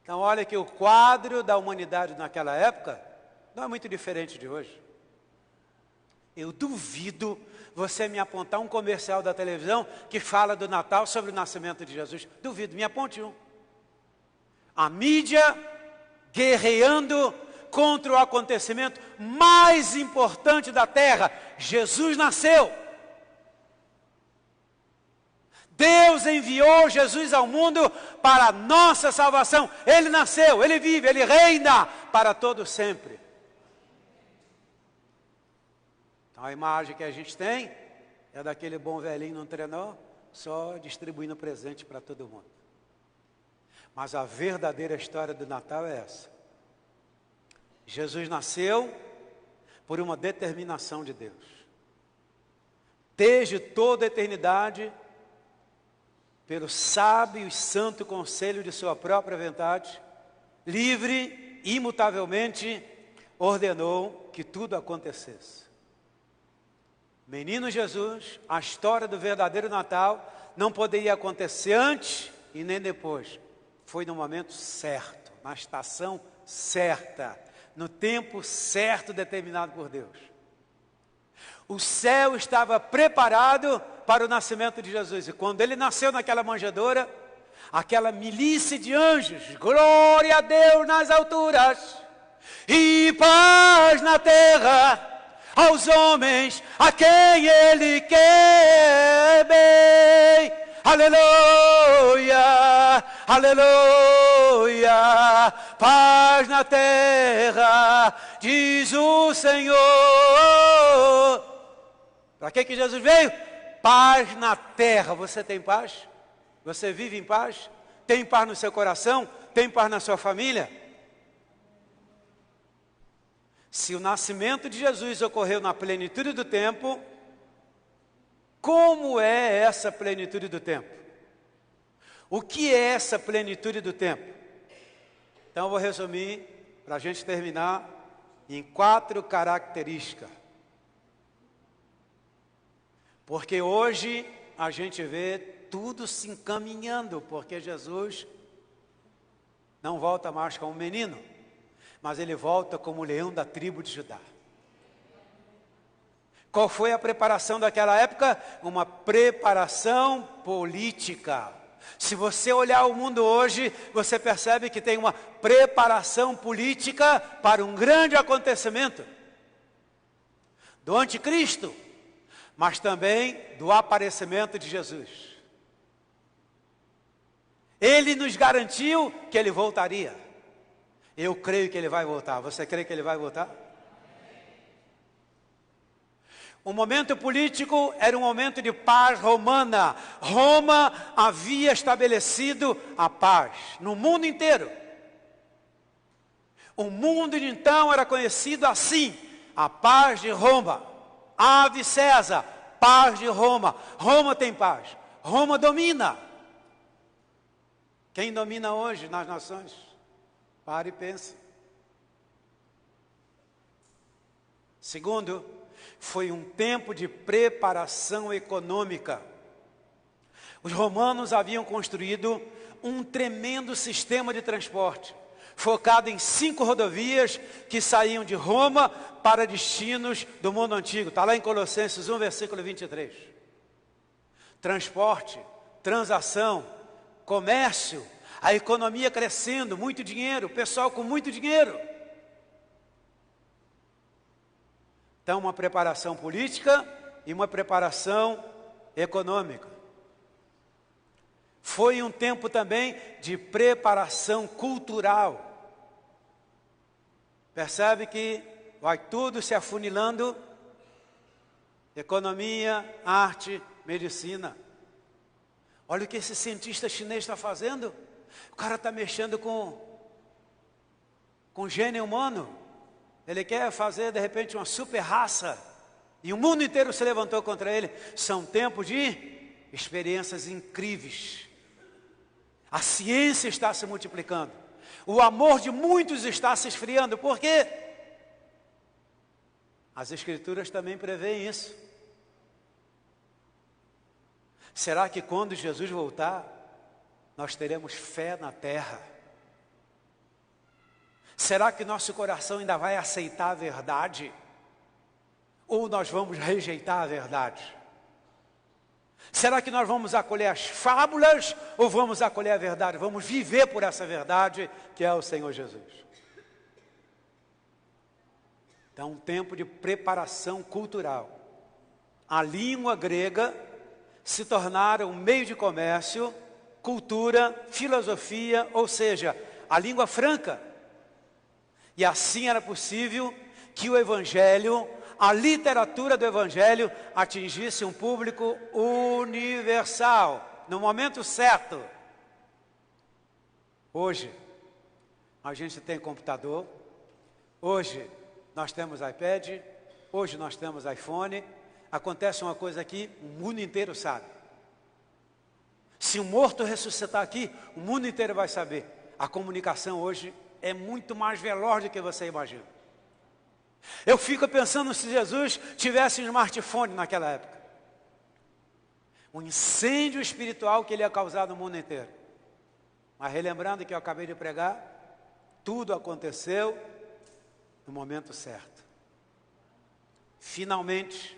Então olha que o quadro da humanidade naquela época não é muito diferente de hoje. Eu duvido você me apontar um comercial da televisão que fala do Natal sobre o nascimento de Jesus. Duvido, me aponte um. A mídia guerreando contra o acontecimento mais importante da terra. Jesus nasceu. Deus enviou Jesus ao mundo para a nossa salvação. Ele nasceu, Ele vive, Ele reina para todo sempre. Então a imagem que a gente tem é daquele bom velhinho no trenó, só distribuindo presente para todo mundo. Mas a verdadeira história do Natal é essa. Jesus nasceu por uma determinação de Deus. Desde toda a eternidade, pelo sábio e santo conselho de sua própria vontade, livre, imutavelmente, ordenou que tudo acontecesse. Menino Jesus, a história do verdadeiro Natal não poderia acontecer antes e nem depois. Foi no momento certo, na estação certa, no tempo certo determinado por Deus. O céu estava preparado para o nascimento de Jesus. E quando ele nasceu naquela manjedoura, aquela milícia de anjos, glória a Deus nas alturas e paz na terra aos homens a quem Ele quer bem. Aleluia, aleluia, paz na terra, diz o Senhor. Para que Jesus veio? Paz na terra. Você tem paz? Você vive em paz? Tem paz no seu coração? Tem paz na sua família? Se o nascimento de Jesus ocorreu na plenitude do tempo, como é essa plenitude do tempo? O que é essa plenitude do tempo? Então eu vou resumir, para a gente terminar, em 4 características. Porque hoje a gente vê tudo se encaminhando, porque Jesus não volta mais como menino, mas ele volta como o leão da tribo de Judá. Qual foi a preparação daquela época? Uma preparação política. Se você olhar o mundo hoje, você percebe que tem uma preparação política para um grande acontecimento do anticristo, mas também do aparecimento de Jesus. Ele nos garantiu que ele voltaria. Eu creio que ele vai voltar. Você crê que ele vai voltar? O momento político era um momento de paz romana. Roma havia estabelecido a paz no mundo inteiro. O mundo de então era conhecido assim: a paz de Roma. Ave César, paz de Roma. Roma tem paz. Roma domina. Quem domina hoje nas nações? Pare e pense. Segundo, foi um tempo de preparação econômica. Os romanos haviam construído um tremendo sistema de transporte, focado em 5 rodovias que saíam de Roma para destinos do mundo antigo. Está lá em Colossenses 1, versículo 23. Transporte, transação, comércio, a economia crescendo, muito dinheiro, pessoal com muito dinheiro. Então, uma preparação política e uma preparação econômica. Foi um tempo também de preparação cultural. Percebe que vai tudo se afunilando: economia, arte, medicina. Olha o que esse cientista chinês está fazendo. O cara está mexendo com gênio humano. Ele quer fazer, de repente, uma super raça. E o mundo inteiro se levantou contra ele. São tempos de experiências incríveis. A ciência está se multiplicando. O amor de muitos está se esfriando. Por quê? As Escrituras também preveem isso. Será que quando Jesus voltar, nós teremos fé na terra? Será que nosso coração ainda vai aceitar a verdade? Ou nós vamos rejeitar a verdade? Será que nós vamos acolher as fábulas ou vamos acolher a verdade? Vamos viver por essa verdade que é o Senhor Jesus. Então, um tempo de preparação cultural. A língua grega se tornara um meio de comércio, cultura, filosofia, ou seja, a língua franca. E assim era possível que o Evangelho, a literatura do Evangelho, atingisse um público universal, no momento certo. Hoje, a gente tem computador, hoje nós temos iPad, hoje nós temos iPhone. Acontece uma coisa aqui, o mundo inteiro sabe. Se um morto ressuscitar aqui, o mundo inteiro vai saber. A comunicação hoje é muito mais veloz do que você imagina. Eu fico pensando se Jesus tivesse um smartphone naquela época. O incêndio espiritual que ele ia causar no mundo inteiro. Mas relembrando que eu acabei de pregar, tudo aconteceu no momento certo. Finalmente,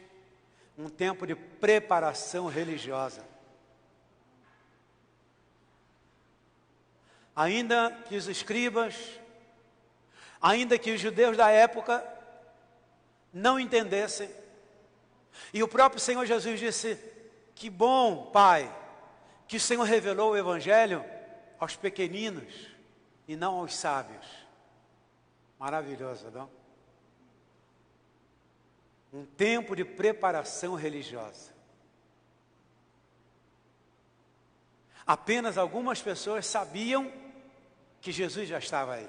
um tempo de preparação religiosa. Ainda que os escribas, ainda que os judeus da época não entendessem, e o próprio Senhor Jesus disse: que bom, Pai, que o Senhor revelou o Evangelho aos pequeninos e não aos sábios. Maravilhoso, não? Um tempo de preparação religiosa. Apenas algumas pessoas sabiam que Jesus já estava aí.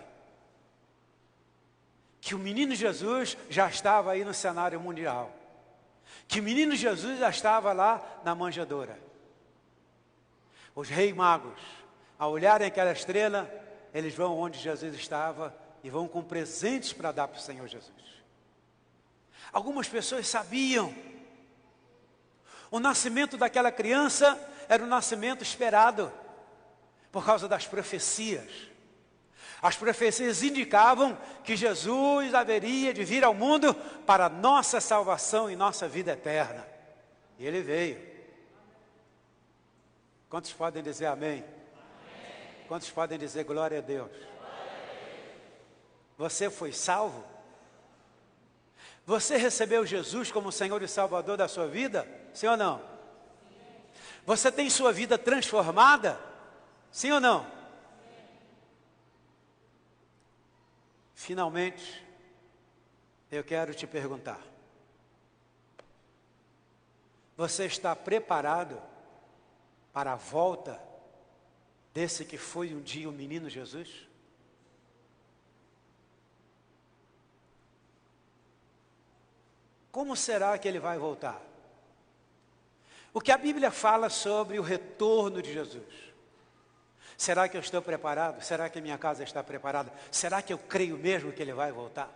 Que o menino Jesus já estava aí no cenário mundial. Que o menino Jesus já estava lá na manjedoura. Os reis magos, ao olharem aquela estrela, eles vão onde Jesus estava e vão com presentes para dar para o Senhor Jesus. Algumas pessoas sabiam. O nascimento daquela criança era um nascimento esperado, por causa das profecias. As profecias indicavam que Jesus haveria de vir ao mundo para nossa salvação e nossa vida eterna. E ele veio. Quantos podem dizer amém? Amém. Quantos podem dizer glória a Deus? Você foi salvo? Você recebeu Jesus como Senhor e Salvador da sua vida? Sim ou não? Você tem sua vida transformada? Sim ou não? Finalmente, eu quero te perguntar: você está preparado para a volta desse que foi um dia o menino Jesus? Como será que ele vai voltar? O que a Bíblia fala sobre o retorno de Jesus? Será que eu estou preparado? Será que a minha casa está preparada? Será que eu creio mesmo que ele vai voltar?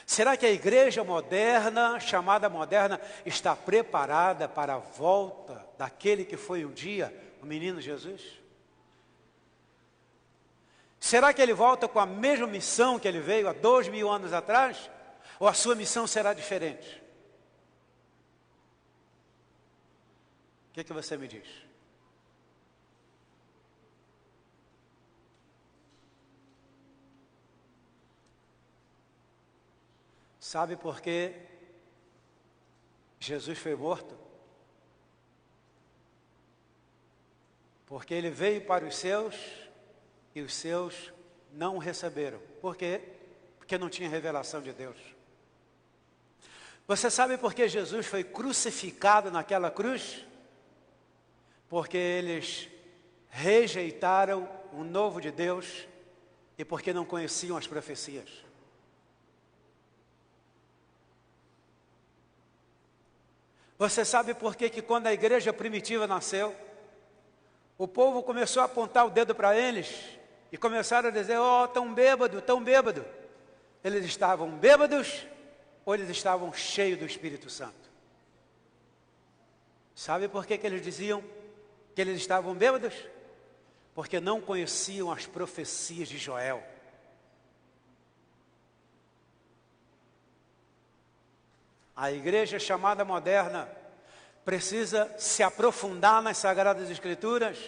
Será que a igreja moderna, chamada moderna, está preparada para a volta daquele que foi um dia o menino Jesus? Será que ele volta com a mesma missão que ele veio há 2000 anos atrás? Ou a sua missão será diferente? O que você me diz? Sabe por que Jesus foi morto? Porque ele veio para os seus e os seus não o receberam. Por quê? Porque não tinha revelação de Deus. Você sabe por que Jesus foi crucificado naquela cruz? Porque eles rejeitaram o novo de Deus e porque não conheciam as profecias. Você sabe por que quando a igreja primitiva nasceu, o povo começou a apontar o dedo para eles e começaram a dizer: oh, tão bêbado, tão bêbado. Eles estavam bêbados ou eles estavam cheios do Espírito Santo? Sabe por que eles diziam que eles estavam bêbados? Porque não conheciam as profecias de Joel. A igreja chamada moderna precisa se aprofundar nas Sagradas Escrituras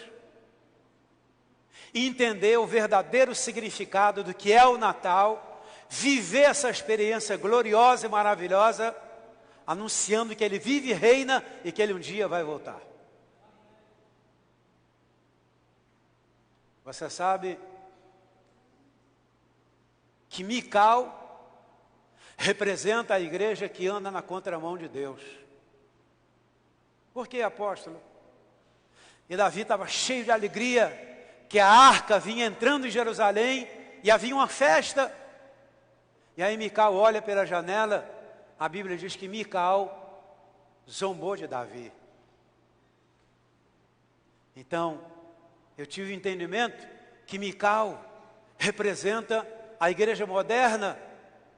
e entender o verdadeiro significado do que é o Natal, viver essa experiência gloriosa e maravilhosa, anunciando que Ele vive e reina e que Ele um dia vai voltar. Você sabe que Mical representa a igreja que anda na contramão de Deus. Por que, apóstolo? E Davi estava cheio de alegria, que a arca vinha entrando em Jerusalém, e havia uma festa. E aí Mical olha pela janela, a Bíblia diz que Mical zombou de Davi. Então, eu tive o entendimento que Mical representa a igreja moderna,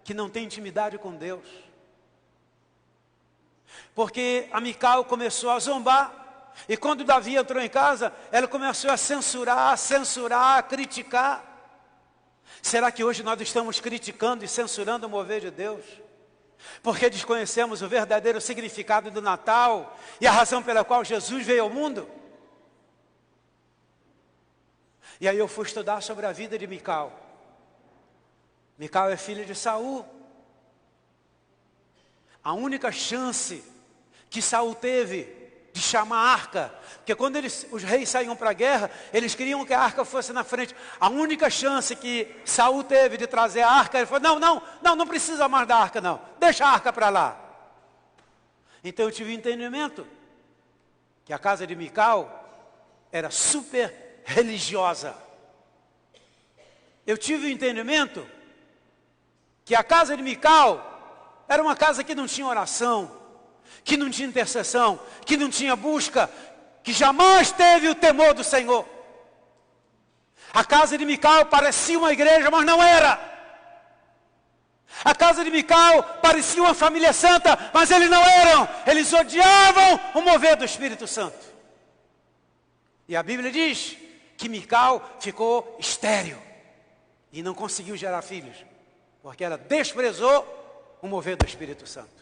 que não tem intimidade com Deus. Porque a Mical começou a zombar, e quando Davi entrou em casa, ela começou a censurar, a criticar. Será que hoje nós estamos criticando e censurando o mover de Deus? Porque desconhecemos o verdadeiro significado do Natal e a razão pela qual Jesus veio ao mundo? E aí eu fui estudar sobre a vida de Mical. Mical é filha de Saul. A única chance que Saul teve de chamar a arca, porque quando os reis saíam para a guerra, eles queriam que a arca fosse na frente. A única chance que Saul teve de trazer a arca, ele falou: não precisa mais da arca não, deixa a arca para lá. Então eu tive entendimento que a casa de Mical era super religiosa. Eu tive o entendimento que a casa de Mical era uma casa que não tinha oração, que não tinha intercessão, que não tinha busca, que jamais teve o temor do Senhor. A casa de Mical parecia uma igreja, mas não era. A casa de Mical parecia uma família santa, mas eles não eram. Eles odiavam o mover do Espírito Santo. E a Bíblia diz que Mical ficou estéril e não conseguiu gerar filhos, porque ela desprezou o mover do Espírito Santo.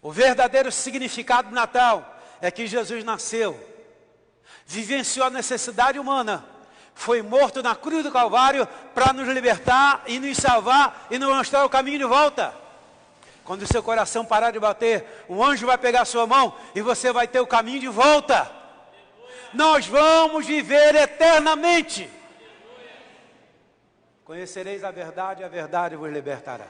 O verdadeiro significado do Natal é que Jesus nasceu, vivenciou a necessidade humana, foi morto na cruz do Calvário para nos libertar e nos salvar e nos mostrar o caminho de volta. Quando o seu coração parar de bater, um anjo vai pegar a sua mão e você vai ter o caminho de volta. Nós vamos viver eternamente. Conhecereis a verdade e a verdade vos libertará.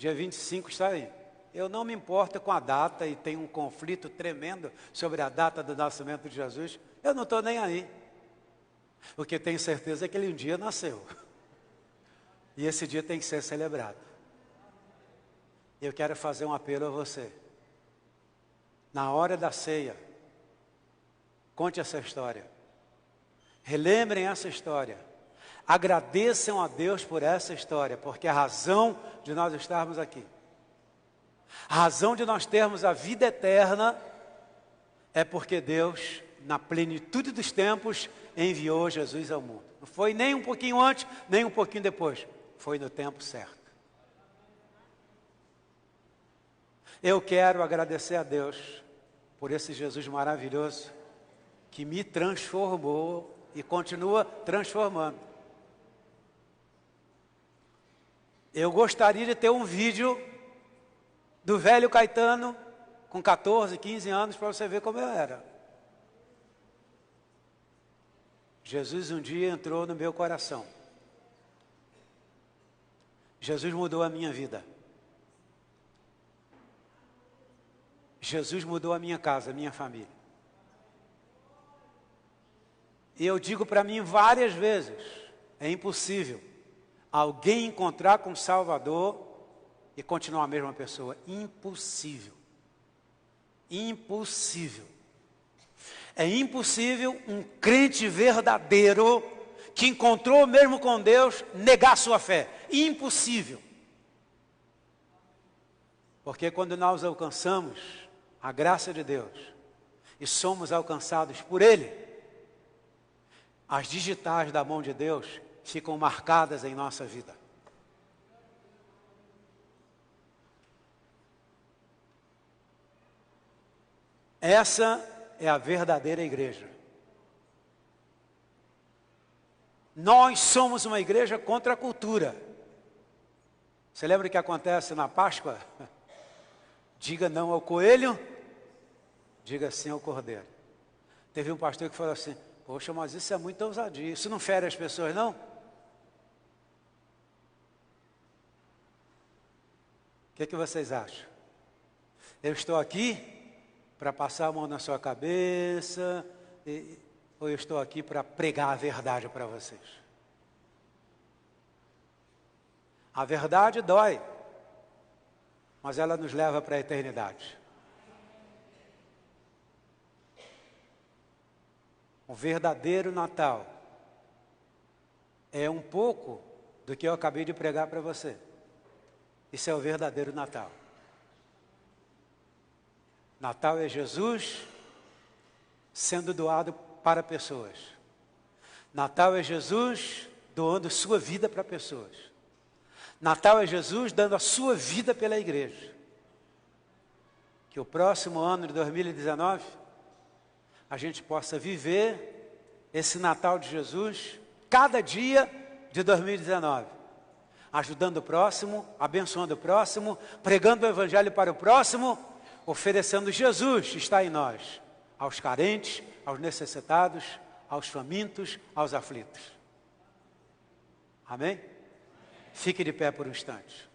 Dia 25 está aí. Eu não me importo com a data e tenho um conflito tremendo sobre a data do nascimento de Jesus. Eu não estou nem aí. O que tenho certeza é que ele um dia nasceu. E esse dia tem que ser celebrado. Eu quero fazer um apelo a você. Na hora da ceia, conte essa história. Relembrem essa história. Agradeçam a Deus por essa história, porque a razão de nós estarmos aqui, a razão de nós termos a vida eterna, é porque Deus, na plenitude dos tempos, enviou Jesus ao mundo. Não foi nem um pouquinho antes, nem um pouquinho depois. Foi no tempo certo. Eu quero agradecer a Deus por esse Jesus maravilhoso que me transformou e continua transformando. Eu gostaria de ter um vídeo do velho Caetano com 14, 15 anos para você ver como eu era. Jesus um dia entrou no meu coração. Jesus mudou a minha vida. Jesus mudou a minha casa, a minha família. E eu digo para mim várias vezes, é impossível alguém encontrar com o Salvador e continuar a mesma pessoa. Impossível. Impossível. É impossível um crente verdadeiro que encontrou mesmo com Deus negar sua fé. Impossível. Porque quando nós alcançamos a graça de Deus e somos alcançados por Ele, as digitais da mão de Deus ficam marcadas em nossa vida. Essa é a verdadeira igreja. Nós somos uma igreja contra a cultura. Você lembra o que acontece na Páscoa? Diga não ao coelho, diga sim ao cordeiro. Teve um pastor que falou assim: poxa, mas isso é muita ousadia, isso não fere as pessoas, não? O que vocês acham? Eu estou aqui para passar a mão na sua cabeça, ou eu estou aqui para pregar a verdade para vocês? A verdade dói, mas ela nos leva para a eternidade. O verdadeiro Natal é um pouco do que eu acabei de pregar para você. Isso é o verdadeiro Natal. Natal é Jesus sendo doado para pessoas. Natal é Jesus doando sua vida para pessoas. Natal é Jesus dando a sua vida pela igreja. Que o próximo ano de 2019, a gente possa viver esse Natal de Jesus, cada dia de 2019. Ajudando o próximo, abençoando o próximo, pregando o evangelho para o próximo, oferecendo Jesus está em nós, aos carentes, aos necessitados, aos famintos, aos aflitos. Amém? Fique de pé por um instante.